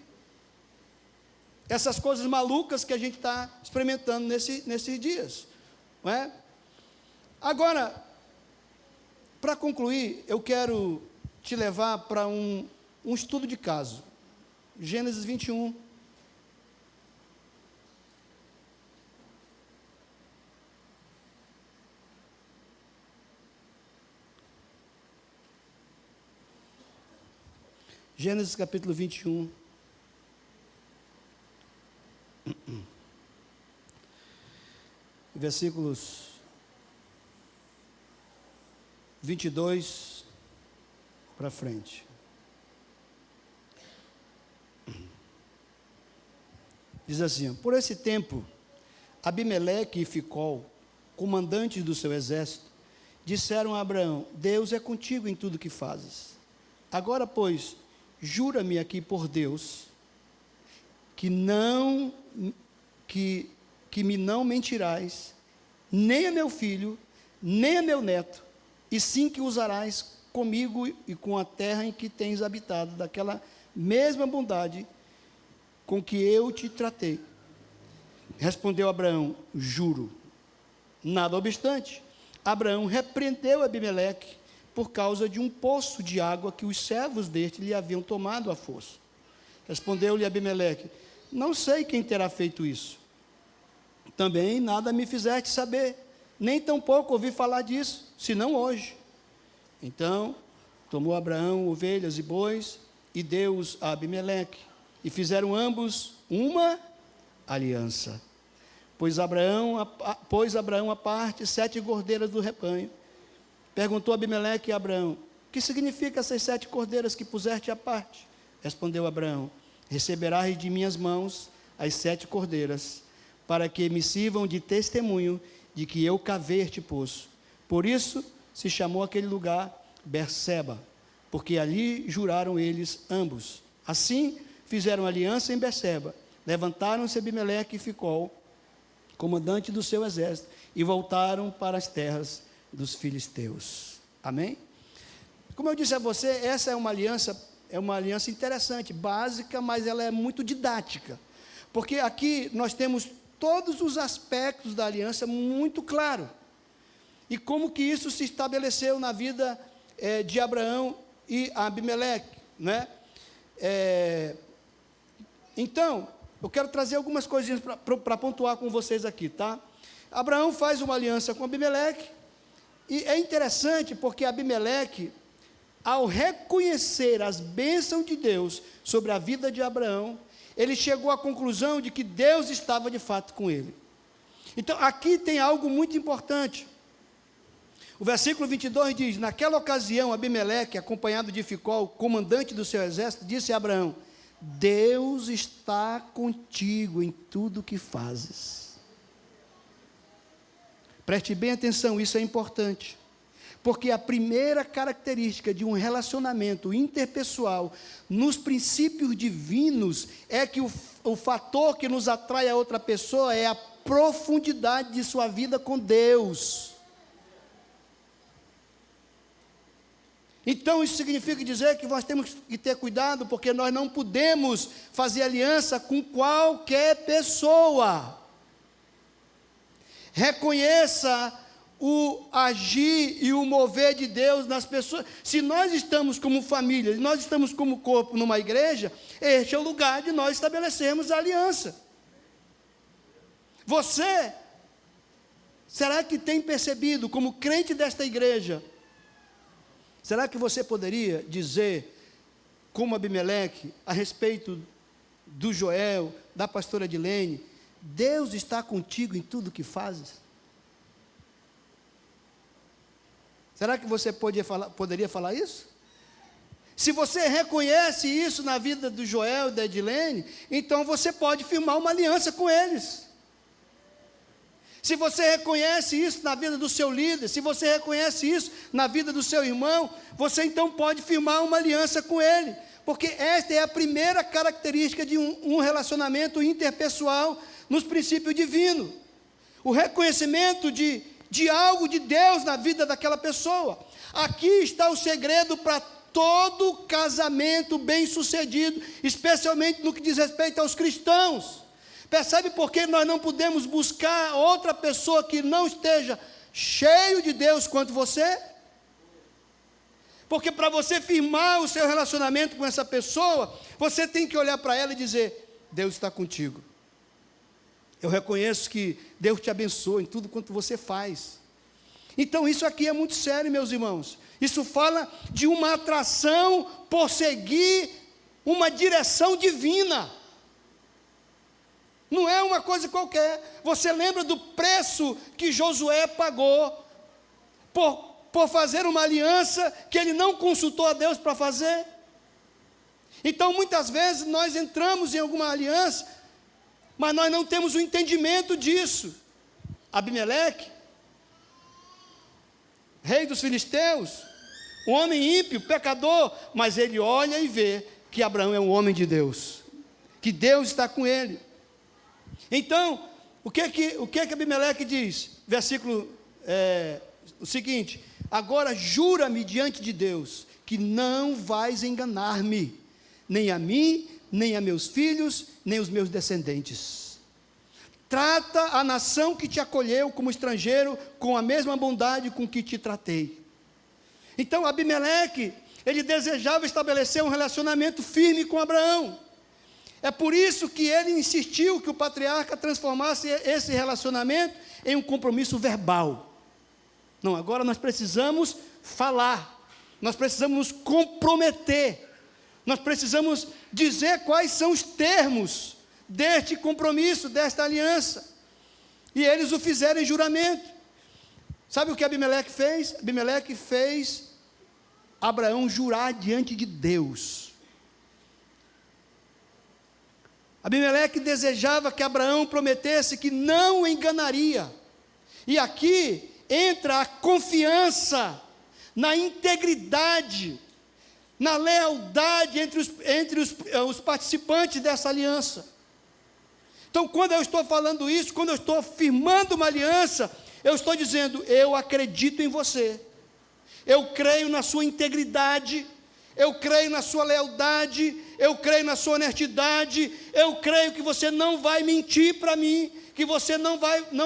Speaker 2: Essas coisas malucas que a gente está experimentando nesses dias. Não é? Agora, para concluir, eu quero te levar para um estudo de caso. Gênesis 21. Gênesis capítulo 21. Versículos 22 para frente. Diz assim: por esse tempo, Abimeleque e Ficol, comandantes do seu exército, disseram a Abraão: Deus é contigo em tudo que fazes. Agora, pois, jura-me aqui por Deus, que me não mentirás, nem a meu filho, nem a meu neto, e sim que usarás comigo e com a terra em que tens habitado, daquela mesma bondade com que eu te tratei. Respondeu Abraão: juro. Nada obstante, Abraão repreendeu Abimeleque por causa de um poço de água que os servos deste lhe haviam tomado à força. Respondeu-lhe Abimeleque: não sei quem terá feito isso. Também nada me fizeste saber, nem tampouco ouvi falar disso, senão hoje. Então tomou Abraão ovelhas e bois e deu-os a Abimeleque, e fizeram ambos uma aliança. Pôs Abraão à parte 7 cordeiras do rebanho. Perguntou Abimeleque a Abraão: o que significa essas 7 cordeiras que puseste à parte? Respondeu Abraão: receberás de minhas mãos as 7 cordeiras, para que me sirvam de testemunho de que eu cavei este poço. Por isso se chamou aquele lugar Berseba, porque ali juraram eles ambos. Assim fizeram aliança em Berseba. Levantaram-se Abimeleque e Ficol, comandante do seu exército, e voltaram para as terras dos filisteus. Amém? Como eu disse a você, essa é uma aliança interessante, básica, mas ela é muito didática, porque aqui nós temos todos os aspectos da aliança muito claro, e como que isso se estabeleceu na vida de Abraão e Abimeleque, né? Então, eu quero trazer algumas coisinhas para pontuar com vocês aqui, tá? Abraão faz uma aliança com Abimeleque, e é interessante porque Abimeleque, ao reconhecer as bênçãos de Deus sobre a vida de Abraão, ele chegou à conclusão de que Deus estava de fato com ele. Então, aqui tem algo muito importante. O versículo 22 diz: naquela ocasião, Abimeleque, acompanhado de Ficol, comandante do seu exército, disse a Abraão: Deus está contigo em tudo que fazes. Preste bem atenção, isso é importante. Porque a primeira característica de um relacionamento interpessoal nos princípios divinos é que o fator que nos atrai a outra pessoa é a profundidade de sua vida com Deus. Então, isso significa dizer que nós temos que ter cuidado, porque nós não podemos fazer aliança com qualquer pessoa. Reconheça o agir e o mover de Deus nas pessoas. Se nós estamos como família, nós estamos como corpo numa igreja, este é o lugar de nós estabelecermos a aliança. Você, será que tem percebido, como crente desta igreja, será que você poderia dizer, como Abimeleque, a respeito do Joel, da pastora Edilene: Deus está contigo em tudo que fazes? Será que você poderia falar isso? Se você reconhece isso na vida do Joel e da Edilene, então você pode firmar uma aliança com eles. Se você reconhece isso na vida do seu líder, se você reconhece isso na vida do seu irmão, você então pode firmar uma aliança com ele, porque esta é a primeira característica de um relacionamento interpessoal nos princípios divinos. O reconhecimento de algo de Deus na vida daquela pessoa. Aqui está o segredo para todo casamento bem-sucedido, especialmente no que diz respeito aos cristãos. Percebe por que nós não podemos buscar outra pessoa que não esteja cheio de Deus quanto você? Porque para você firmar o seu relacionamento com essa pessoa, você tem que olhar para ela e dizer: Deus está contigo. Eu reconheço que Deus te abençoa em tudo quanto você faz. Então isso aqui é muito sério, meus irmãos. Isso fala de uma atração por seguir uma direção divina. Não é uma coisa qualquer. Você lembra do preço que Josué pagou por fazer uma aliança que ele não consultou a Deus para fazer? Então, muitas vezes, nós entramos em alguma aliança, mas nós não temos o entendimento disso. Abimeleque, rei dos filisteus, um homem ímpio, pecador, mas ele olha e vê que Abraão é um homem de Deus, que Deus está com ele. Então, o que Abimeleque diz? Versículo o seguinte: agora jura-me diante de Deus que não vais enganar-me, nem a mim, nem a meus filhos, nem os meus descendentes. Trata a nação que te acolheu como estrangeiro com a mesma bondade com que te tratei. Então, Abimeleque, ele desejava estabelecer um relacionamento firme com Abraão. É por isso que ele insistiu que o patriarca transformasse esse relacionamento em um compromisso verbal. Não, agora nós precisamos falar, nós precisamos nos comprometer, nós precisamos dizer quais são os termos deste compromisso, desta aliança. E eles o fizeram em juramento. Sabe o que Abimeleque fez? Abimeleque fez Abraão jurar diante de Deus. Abimeleque desejava que Abraão prometesse que não o enganaria. E aqui entra a confiança na integridade, na lealdade entre os participantes dessa aliança. Então, quando eu estou falando isso, quando eu estou firmando uma aliança, eu estou dizendo: eu acredito em você, eu creio na sua integridade, eu creio na sua lealdade, eu creio na sua honestidade, eu creio que você não vai mentir para mim, que você não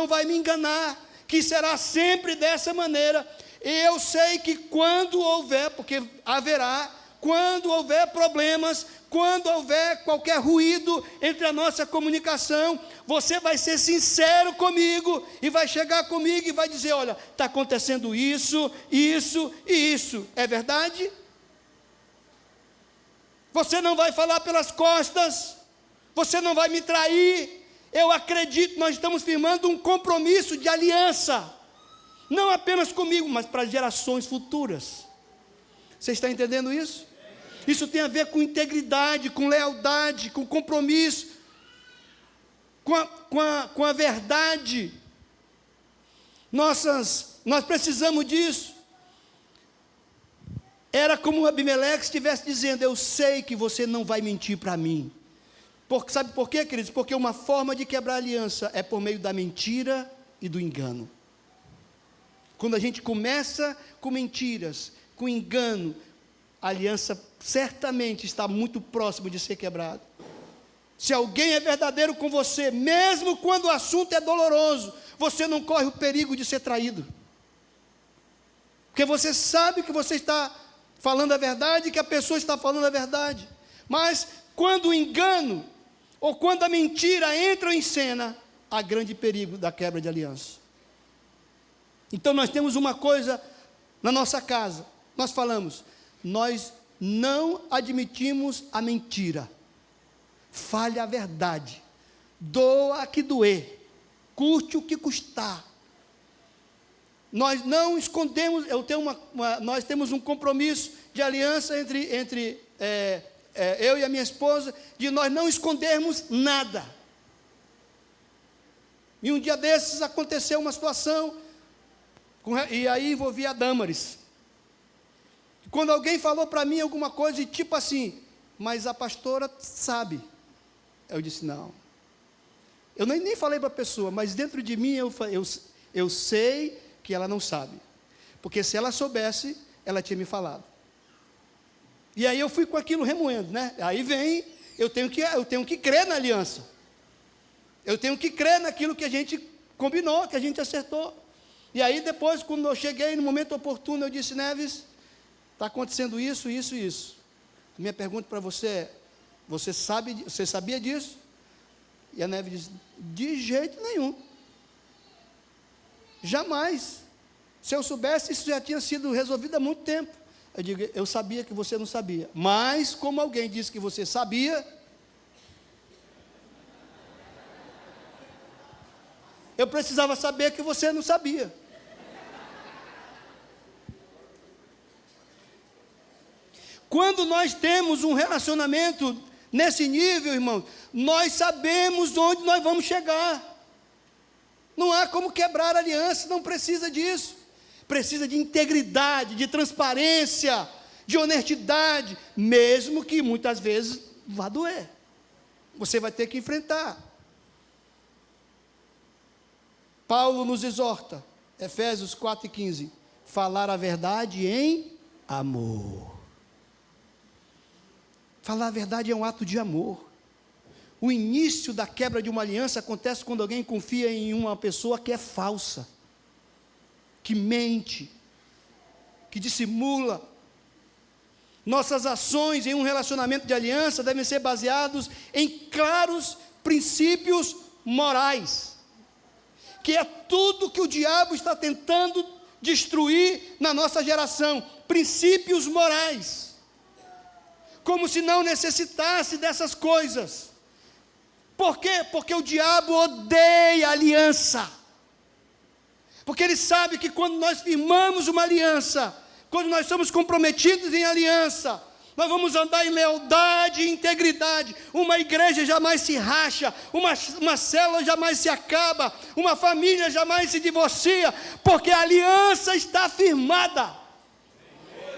Speaker 2: vai me enganar, que será sempre dessa maneira. E eu sei que quando houver, porque haverá, quando houver problemas, quando houver qualquer ruído entre a nossa comunicação, você vai ser sincero comigo, e vai chegar comigo e vai dizer: olha, está acontecendo isso, isso e isso, é verdade? Você não vai falar pelas costas, você não vai me trair. Eu acredito, nós estamos firmando um compromisso de aliança, não apenas comigo, mas para gerações futuras. Você está entendendo isso? Isso tem a ver com integridade, com lealdade, com compromisso, com a verdade. Nós precisamos disso. Era como Abimeleque estivesse dizendo: eu sei que você não vai mentir para mim. Sabe por quê, queridos? Porque uma forma de quebrar a aliança é por meio da mentira e do engano. Quando a gente começa com mentiras, com engano, a aliança certamente está muito próxima de ser quebrada. Se alguém é verdadeiro com você, mesmo quando o assunto é doloroso, você não corre o perigo de ser traído. Porque você sabe que você está falando a verdade, que a pessoa está falando a verdade. Mas quando o engano ou quando a mentira entram em cena, há grande perigo da quebra de aliança. Então nós temos uma coisa na nossa casa, nós falamos: nós não admitimos a mentira. Fale a verdade, doa a que doer, custe o que custar. Nós não escondemos, nós temos um compromisso de aliança entre eu e a minha esposa, de nós não escondermos nada. E um dia desses aconteceu uma situação, e aí envolvia a Dâmaris. Quando alguém falou para mim alguma coisa, e tipo assim: mas a pastora sabe. Eu disse: não. Eu nem falei para a pessoa, mas dentro de mim eu sei que ela não sabe. Porque se ela soubesse, ela tinha me falado. E aí eu fui com aquilo remoendo, né? Aí vem, eu tenho que crer na aliança. Eu tenho que crer naquilo que a gente combinou, que a gente acertou. E aí depois, quando eu cheguei no momento oportuno, eu disse: Neves, está acontecendo isso, isso e isso. A minha pergunta para você é: você sabia disso? E a Neves disse: de jeito nenhum. Jamais. Se eu soubesse, isso já tinha sido resolvido há muito tempo. Eu digo: eu sabia que você não sabia. Mas, como alguém disse que você sabia, eu precisava saber que você não sabia. Quando nós temos um relacionamento nesse nível, irmãos, nós sabemos onde nós vamos chegar. Não há como quebrar a aliança, não precisa disso. Precisa de integridade, de transparência, de honestidade, mesmo que muitas vezes vá doer. Você vai ter que enfrentar. Paulo nos exorta, Efésios 4:15, falar a verdade em amor. Falar a verdade é um ato de amor. O início da quebra de uma aliança acontece quando alguém confia em uma pessoa que é falsa, que mente, que dissimula. Nossas ações em um relacionamento de aliança devem ser baseados em claros princípios morais, que é tudo que o diabo está tentando destruir na nossa geração. Princípios morais, como se não necessitasse dessas coisas. Por quê? Porque o diabo odeia aliança. Porque ele sabe que quando nós firmamos uma aliança, quando nós somos comprometidos em aliança, nós vamos andar em lealdade e integridade. Uma igreja jamais se racha, uma célula jamais se acaba, uma família jamais se divorcia, porque a aliança está firmada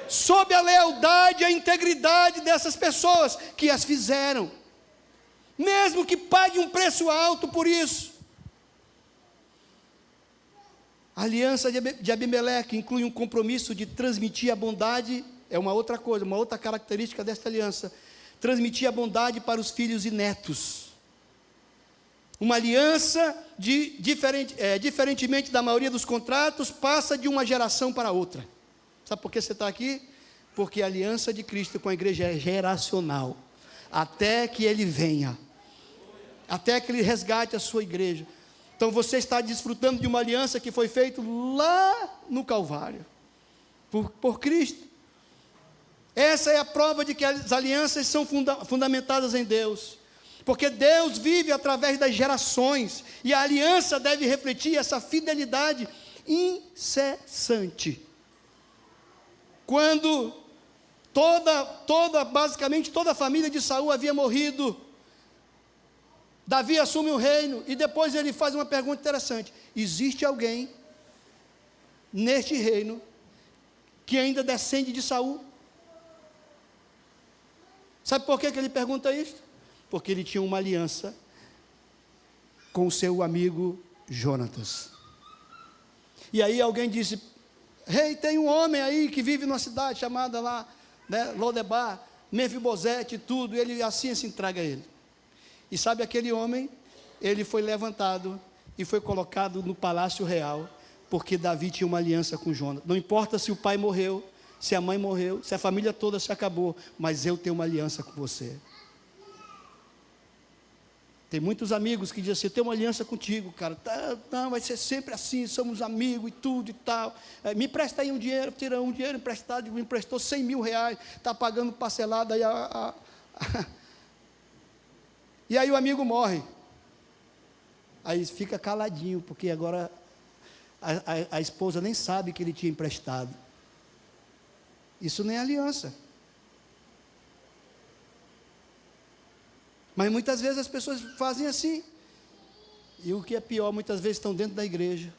Speaker 2: sob a lealdade e a integridade dessas pessoas que as fizeram, mesmo que pague um preço alto por isso. A aliança de Abimeleque inclui um compromisso de transmitir a bondade, é uma outra coisa, uma outra característica desta aliança, transmitir a bondade para os filhos e netos. Uma aliança, diferentemente da maioria dos contratos, passa de uma geração para outra. Sabe por que você está aqui? Porque a aliança de Cristo com a igreja é geracional, até que Ele venha, até que Ele resgate a sua igreja. Então você está desfrutando de uma aliança que foi feita lá no Calvário, por Cristo. Essa é a prova de que as alianças são fundamentadas em Deus. Porque Deus vive através das gerações, e a aliança deve refletir essa fidelidade incessante. Quando basicamente toda a família de Saul havia morrido, Davi assume o reino, e depois ele faz uma pergunta interessante: existe alguém neste reino que ainda descende de Saul? Sabe por que ele pergunta isso? Porque ele tinha uma aliança com o seu amigo Jonatas. E aí alguém disse: rei, tem um homem aí que vive numa cidade chamada lá, né, Lodebar, Mefibosete e tudo, ele assim se entrega a ele. E sabe aquele homem? Ele foi levantado e foi colocado no palácio real, porque Davi tinha uma aliança com Jonatas. Não importa se o pai morreu, se a mãe morreu, se a família toda se acabou, mas eu tenho uma aliança com você. Tem muitos amigos que dizem assim: eu tenho uma aliança contigo, cara. Não, vai ser sempre assim, somos amigos e tudo e tal. Me empresta aí um dinheiro, tira um dinheiro emprestado, me emprestou 100 mil reais, está pagando parcelado aí. E aí o amigo morre. Aí fica caladinho, porque agora a esposa nem sabe que ele tinha emprestado. Isso nem é aliança. Mas muitas vezes as pessoas fazem assim. E o que é pior, muitas vezes estão dentro da igreja.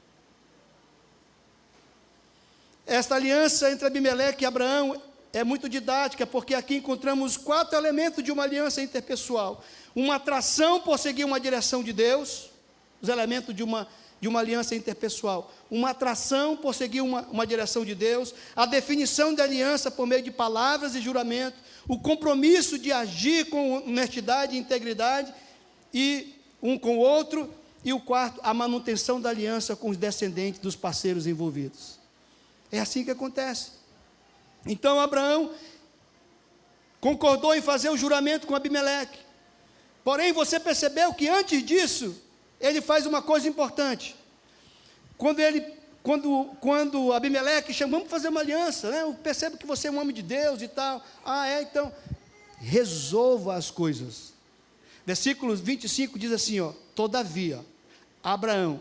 Speaker 2: Esta aliança entre Abimeleque e Abraão é muito didática, porque aqui encontramos 4 elementos de uma aliança interpessoal. Uma atração por seguir uma direção de Deus, os elementos de uma aliança interpessoal. Uma atração por seguir uma direção de Deus, a definição da aliança por meio de palavras e juramento, o compromisso de agir com honestidade e integridade, e um com o outro, e o quarto, a manutenção da aliança com os descendentes dos parceiros envolvidos. É assim que acontece. Então Abraão concordou em fazer o juramento com Abimeleque. Porém, você percebeu que antes disso, ele faz uma coisa importante. Quando Abimeleque chama: vamos fazer uma aliança, né? Eu percebo que você é um homem de Deus e tal. Então, resolva as coisas. Versículo 25 diz assim, todavia, Abraão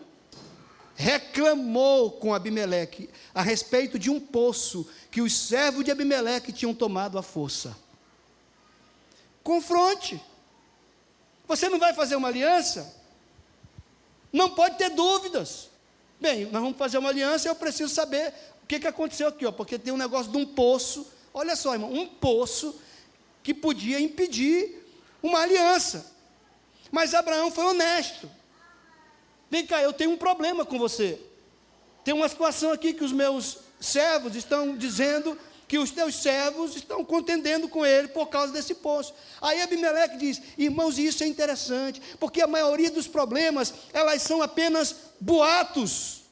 Speaker 2: reclamou com Abimeleque a respeito de um poço que os servos de Abimeleque tinham tomado à força. Confronte. Você não vai fazer uma aliança? Não pode ter dúvidas. Bem, nós vamos fazer uma aliança e eu preciso saber o que aconteceu aqui, porque tem um negócio de um poço. Olha só, irmão, um poço que podia impedir uma aliança. Mas Abraão foi honesto. Vem cá, eu tenho um problema com você. Tem uma situação aqui que os meus servos estão dizendo que os teus servos estão contendendo com ele por causa desse poço. Aí Abimeleque diz: irmãos, isso é interessante, porque a maioria dos problemas, elas são apenas boatos,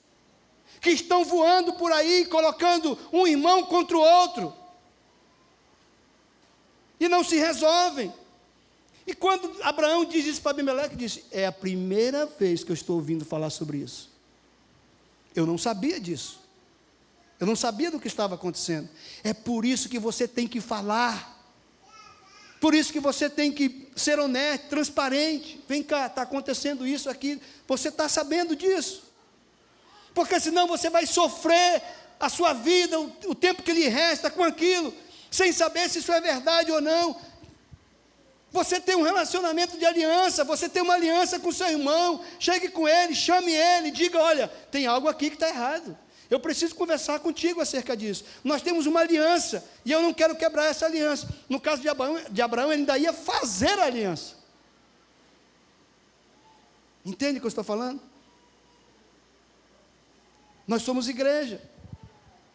Speaker 2: que estão voando por aí, colocando um irmão contra o outro, e não se resolvem. E quando Abraão diz isso para Abimeleque, diz: é a primeira vez que eu estou ouvindo falar sobre isso. Eu não sabia disso. Eu não sabia do que estava acontecendo. É por isso que você tem que falar. Por isso que você tem que ser honesto, transparente. Vem cá, está acontecendo isso aqui. Você está sabendo disso. Porque senão você vai sofrer a sua vida, o tempo que lhe resta com aquilo, sem saber se isso é verdade ou não. Você tem um relacionamento de aliança, você tem uma aliança com seu irmão. Chegue com ele, chame ele, diga: olha, tem algo aqui que está errado. Eu preciso conversar contigo acerca disso. Nós temos uma aliança, e eu não quero quebrar essa aliança. No caso de Abraão, ele ainda ia fazer a aliança. Entende o que eu estou falando? Nós somos igreja.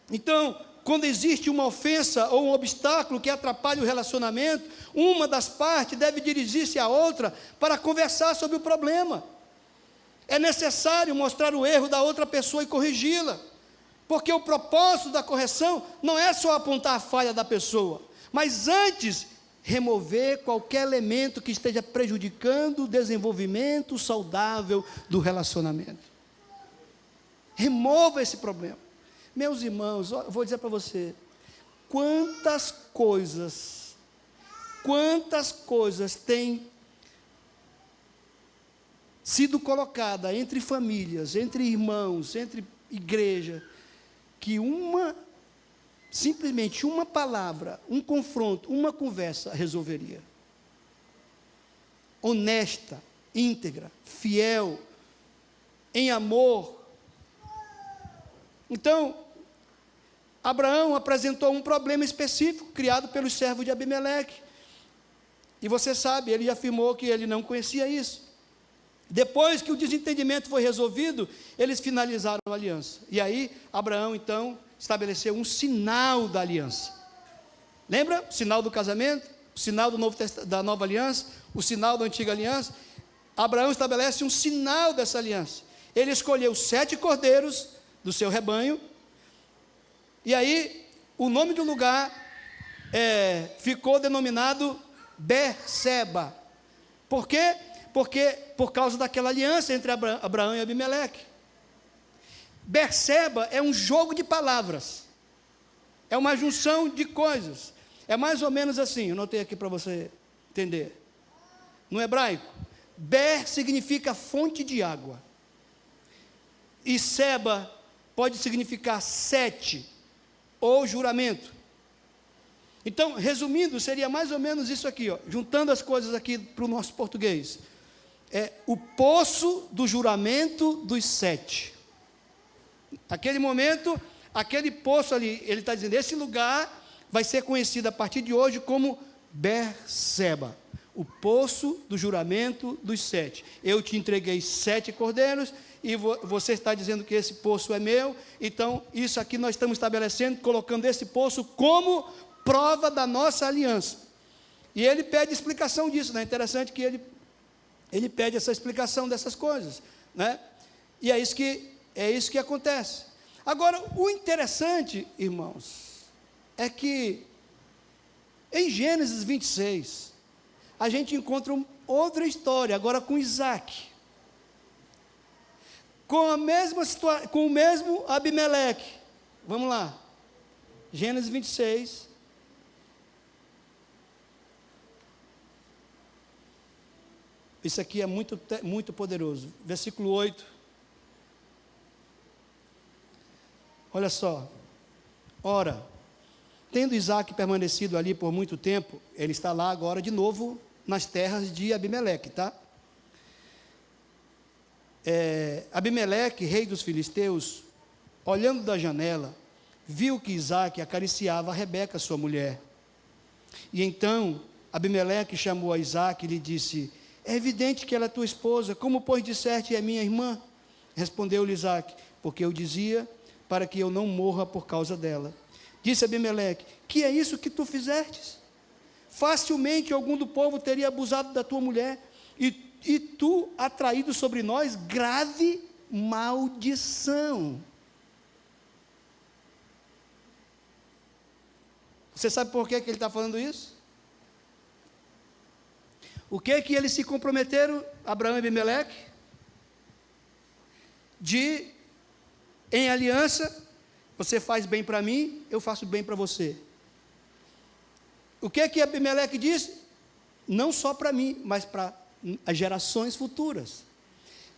Speaker 2: Então, quando existe uma ofensa ou um obstáculo que atrapalha o relacionamento, uma das partes deve dirigir-se à outra para conversar sobre o problema. É necessário mostrar o erro da outra pessoa e corrigi-la. Porque o propósito da correção não é só apontar a falha da pessoa, mas antes remover qualquer elemento que esteja prejudicando o desenvolvimento saudável do relacionamento. Remova esse problema. Meus irmãos, eu vou dizer para você, quantas coisas têm sido colocadas entre famílias, entre irmãos, entre igreja, que simplesmente uma palavra, um confronto, uma conversa resolveria. Honesta, íntegra, fiel, em amor. Então, Abraão apresentou um problema específico criado pelos servos de Abimeleque. E você sabe, ele afirmou que ele não conhecia isso. Depois que o desentendimento foi resolvido, eles finalizaram a aliança. E aí, Abraão, então, estabeleceu um sinal da aliança. Lembra? O sinal do casamento, o sinal da nova aliança, o sinal da antiga aliança. Abraão estabelece um sinal dessa aliança. Ele escolheu 7 cordeiros do seu rebanho. E aí, o nome do lugar ficou denominado Berseba. Por quê? Porque por causa daquela aliança entre Abraão e Abimeleque. Berseba é um jogo de palavras. É uma junção de coisas. É mais ou menos assim, eu anotei aqui para você entender. No hebraico, Ber significa fonte de água. E Seba pode significar 7 ou juramento. Então, resumindo, seria mais ou menos isso aqui, ó, juntando as coisas aqui para o nosso português. É o poço do juramento dos 7. Aquele momento, aquele poço ali, ele está dizendo, esse lugar vai ser conhecido a partir de hoje como Berseba, o poço do juramento dos 7. Eu te entreguei 7 cordeiros, e você está dizendo que esse poço é meu, então isso aqui nós estamos estabelecendo, colocando esse poço como prova da nossa aliança. E ele pede explicação disso, né? Interessante que ele pede essa explicação dessas coisas, né? E é isso que acontece. Agora, o interessante, irmãos, é que em Gênesis 26, a gente encontra outra história, agora com Isaac. Com a mesma situação, com o mesmo Abimeleque. Vamos lá. Gênesis 26. Isso aqui é muito poderoso. Versículo 8. Olha só. Ora, tendo Isaac permanecido ali por muito tempo, ele está lá agora de novo nas terras de Abimeleque, tá? Abimeleque, rei dos filisteus, olhando da janela, viu que Isaac acariciava a Rebeca, sua mulher. E então Abimeleque chamou a Isaac e lhe disse: é evidente que ela é tua esposa, como pois disseste é minha irmã? Respondeu-lhe Isaac: porque eu dizia, para que eu não morra por causa dela. Disse Abimeleque: que é isso que tu fizestes? Facilmente algum do povo teria abusado da tua mulher, e tu atraído sobre nós grave maldição. Você sabe por que ele está falando isso? O que eles se comprometeram, Abraão e Abimeleque? Em aliança, você faz bem para mim, eu faço bem para você. O que Abimeleque disse? Não só para mim, mas para as gerações futuras.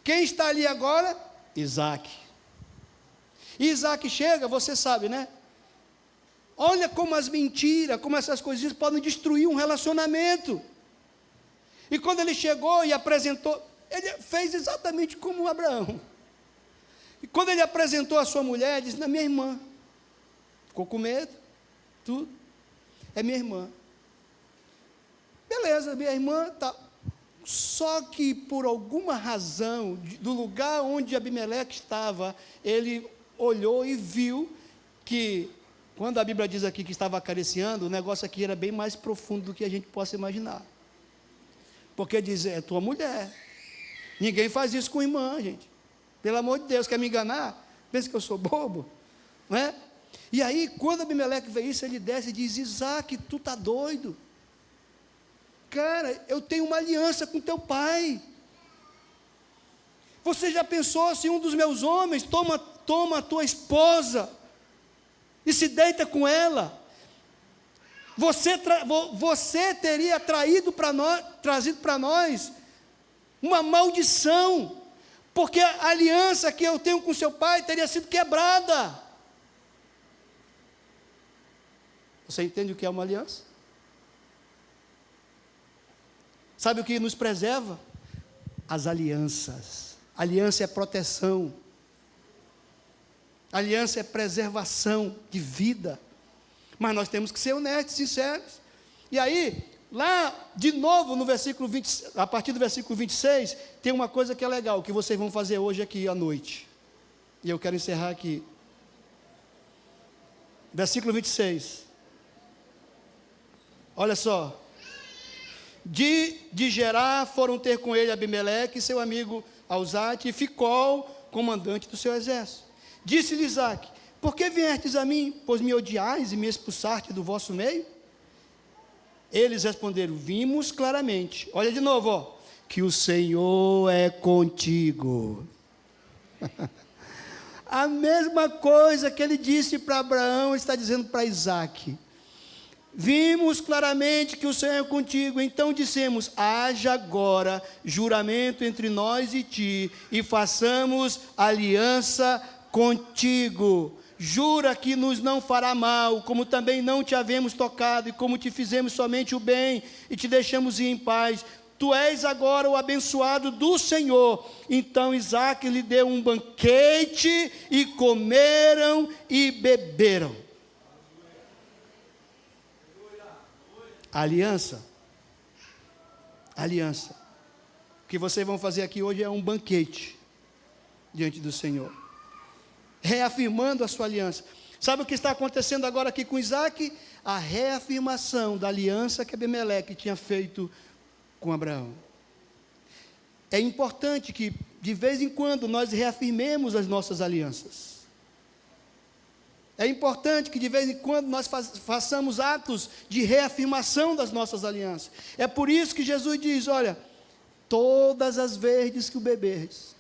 Speaker 2: Quem está ali agora? Isaac. E Isaac chega, você sabe, né? Olha como as mentiras, como essas coisinhas podem destruir um relacionamento. E quando ele chegou e apresentou, ele fez exatamente como Abraão. E quando ele apresentou a sua mulher, ele disse: não, minha irmã. Ficou com medo, tudo. É minha irmã. Beleza, minha irmã tá. Só que por alguma razão, do lugar onde Abimeleque estava, ele olhou e viu que, quando a Bíblia diz aqui que estava acariciando, o negócio aqui era bem mais profundo do que a gente possa imaginar. Porque diz: é tua mulher. Ninguém faz isso com irmã, gente. Pelo amor de Deus, quer me enganar? Pensa que eu sou bobo? Não é? E aí, quando Abimeleque vê isso, ele desce e diz: Isaac, tu está doido? Cara, eu tenho uma aliança com teu pai. Você já pensou se um dos meus homens toma a tua esposa e se deita com ela? você teria trazido para nós uma maldição, porque a aliança que eu tenho com seu pai teria sido quebrada. Você entende o que é uma aliança? Sabe o que nos preserva? As alianças. Aliança é proteção. Aliança é preservação de vida. Mas nós temos que ser honestos, sinceros. E aí, lá, de novo, no versículo 20, a partir do versículo 26, tem uma coisa que é legal, que vocês vão fazer hoje aqui à noite. E eu quero encerrar aqui. Versículo 26. Olha só. De Gerar foram ter com ele Abimeleque, seu amigo Alzate, e Ficol, comandante do seu exército. Disse-lhe Isaque: por que viestes a mim, pois me odiais e me expulsaste do vosso meio? Eles responderam: vimos claramente, olha de novo, ó, que o Senhor é contigo. A mesma coisa que ele disse para Abraão, ele está dizendo para Isaque. Vimos claramente que o Senhor é contigo, então dissemos: haja agora juramento entre nós e ti, e façamos aliança contigo. Jura que nos não fará mal, como também não te havemos tocado, e como te fizemos somente o bem, e te deixamos ir em paz. Tu és agora o abençoado do Senhor. Então Isaque lhe deu um banquete, e comeram e beberam. Aliança. Aliança. O que vocês vão fazer aqui hoje é um banquete diante do Senhor, reafirmando a sua aliança. Sabe o que está acontecendo agora aqui com Isaque? A reafirmação da aliança que Abimeleque tinha feito com Abraão. É importante que de vez em quando nós reafirmemos as nossas alianças. É importante que de vez em quando nós façamos atos de reafirmação das nossas alianças. É por isso que Jesus diz: olha, todas as vezes que o beberdes,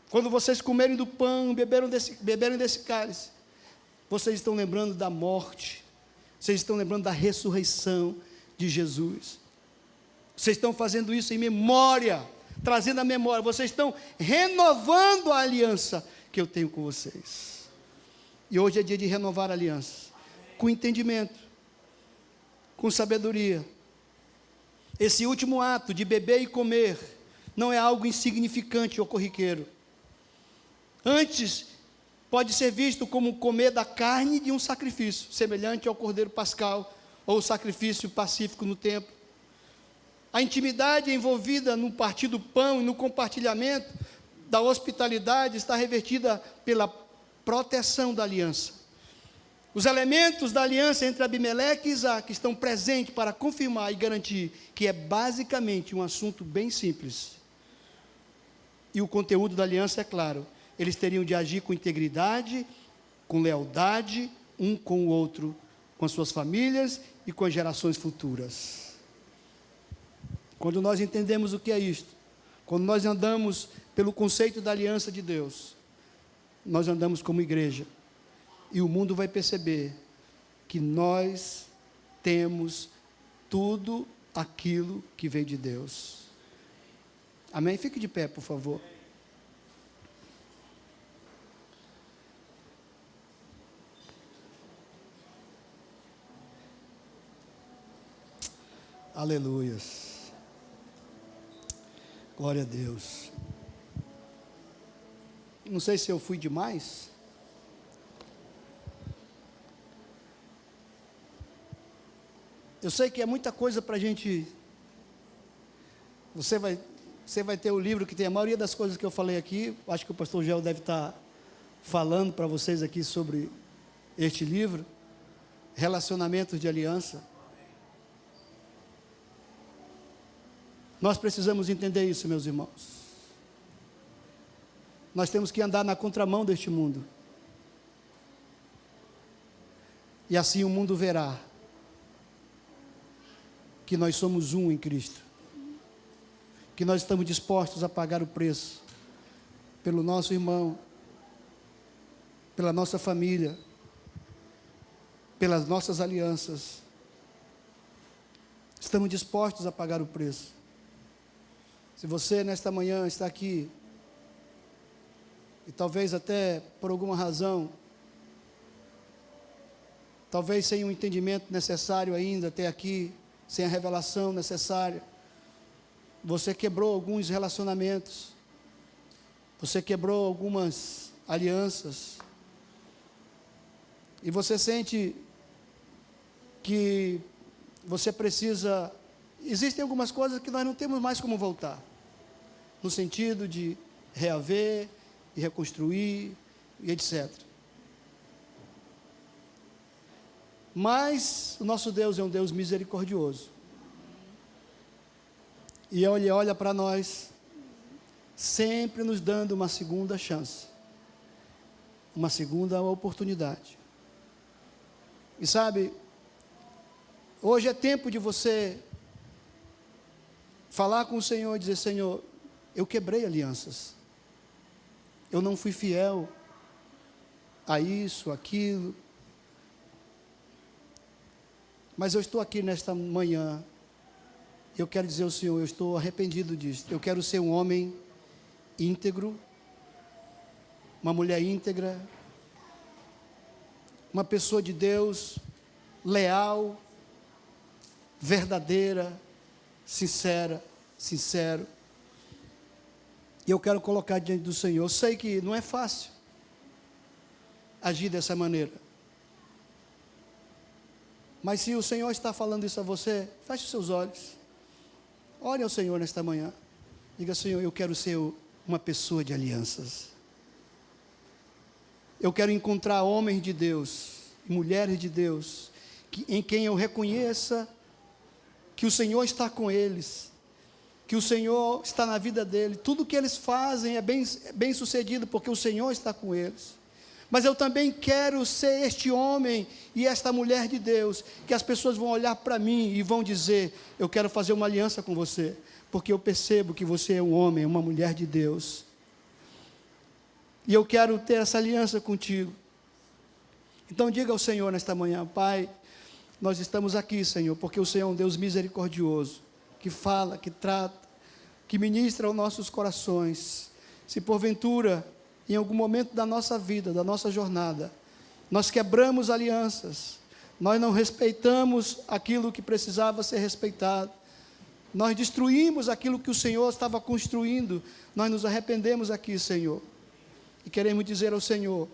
Speaker 2: quando vocês comerem do pão, beberem desse cálice, vocês estão lembrando da morte, vocês estão lembrando da ressurreição de Jesus. Vocês estão fazendo isso em memória, trazendo a memória, vocês estão renovando a aliança que eu tenho com vocês. E hoje é dia de renovar a aliança, com entendimento, com sabedoria. Esse último ato de beber e comer não é algo insignificante ou corriqueiro. Antes, pode ser visto como comer da carne de um sacrifício, semelhante ao cordeiro pascal, ou o sacrifício pacífico no templo. A intimidade envolvida no partir do pão e no compartilhamento da hospitalidade está revertida pela proteção da aliança. Os elementos da aliança entre Abimeleque e Isaque estão presentes para confirmar e garantir que é basicamente um assunto bem simples. E o conteúdo da aliança é claro. Eles teriam de agir com integridade, com lealdade, um com o outro, com as suas famílias e com as gerações futuras. Quando nós entendemos o que é isto, quando nós andamos pelo conceito da aliança de Deus, nós andamos como igreja, e o mundo vai perceber que nós temos tudo aquilo que vem de Deus. Amém? Fique de pé, por favor. Aleluias. Glória a Deus. Não sei se eu fui demais. Eu sei que é muita coisa para a gente. Você vai ter o livro que tem a maioria das coisas que eu falei aqui. Acho que o pastor Gel deve estar falando para vocês aqui sobre este livro, Relacionamentos de Aliança. Nós precisamos entender isso, meus irmãos. Nós temos que andar na contramão deste mundo. E assim o mundo verá que nós somos um em Cristo. Que nós estamos dispostos a pagar o preço pelo nosso irmão, pela nossa família, pelas nossas alianças. Estamos dispostos a pagar o preço. Se você nesta manhã está aqui, e talvez até por alguma razão, talvez sem o entendimento necessário ainda até aqui, sem a revelação necessária, você quebrou alguns relacionamentos, você quebrou algumas alianças, e você sente que você precisa, existem algumas coisas que nós não temos mais como voltar, no sentido de reaver, e reconstruir, e etc. Mas o nosso Deus é um Deus misericordioso. E Ele olha para nós, sempre nos dando uma segunda chance, uma segunda oportunidade. E sabe, hoje é tempo de você falar com o Senhor e dizer: Senhor, eu quebrei alianças. Eu não fui fiel a isso, aquilo. Mas eu estou aqui nesta manhã. Eu quero dizer ao Senhor, eu estou arrependido disso. Eu quero ser um homem íntegro, uma mulher íntegra, uma pessoa de Deus, leal, verdadeira, sincera, sincero. E eu quero colocar diante do Senhor. Eu sei que não é fácil agir dessa maneira. Mas se o Senhor está falando isso a você, feche os seus olhos. Ore ao Senhor nesta manhã. Diga: Senhor, eu quero ser uma pessoa de alianças. Eu quero encontrar homens de Deus, mulheres de Deus, em quem eu reconheça que o Senhor está com eles, que o Senhor está na vida dele, tudo que eles fazem é bem sucedido, porque o Senhor está com eles. Mas eu também quero ser este homem e esta mulher de Deus, que as pessoas vão olhar para mim e vão dizer: eu quero fazer uma aliança com você, porque eu percebo que você é um homem, uma mulher de Deus, e eu quero ter essa aliança contigo. Então diga ao Senhor nesta manhã: Pai, nós estamos aqui, Senhor, porque o Senhor é um Deus misericordioso, que fala, que trata, que ministra aos nossos corações. Se porventura, em algum momento da nossa vida, da nossa jornada, nós quebramos alianças, nós não respeitamos aquilo que precisava ser respeitado, nós destruímos aquilo que o Senhor estava construindo, nós nos arrependemos aqui, Senhor, e queremos dizer ao Senhor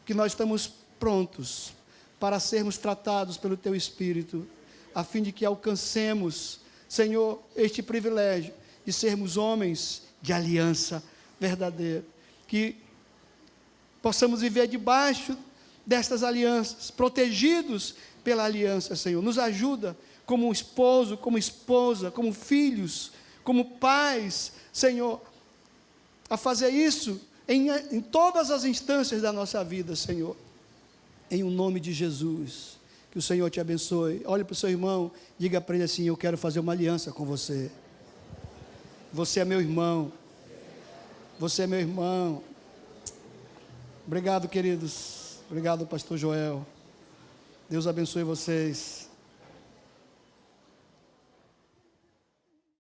Speaker 2: que nós estamos prontos para sermos tratados pelo Teu Espírito, a fim de que alcancemos, Senhor, este privilégio de sermos homens de aliança verdadeira, que possamos viver debaixo destas alianças, protegidos pela aliança, Senhor. Nos ajuda como esposo, como esposa, como filhos, como pais, Senhor, a fazer isso em todas as instâncias da nossa vida, Senhor, em o nome de Jesus. Que o Senhor te abençoe. Olhe para o seu irmão, diga para ele assim: eu quero fazer uma aliança com você. Você é meu irmão. Você é meu irmão. Obrigado, queridos. Obrigado, pastor Joel. Deus abençoe vocês.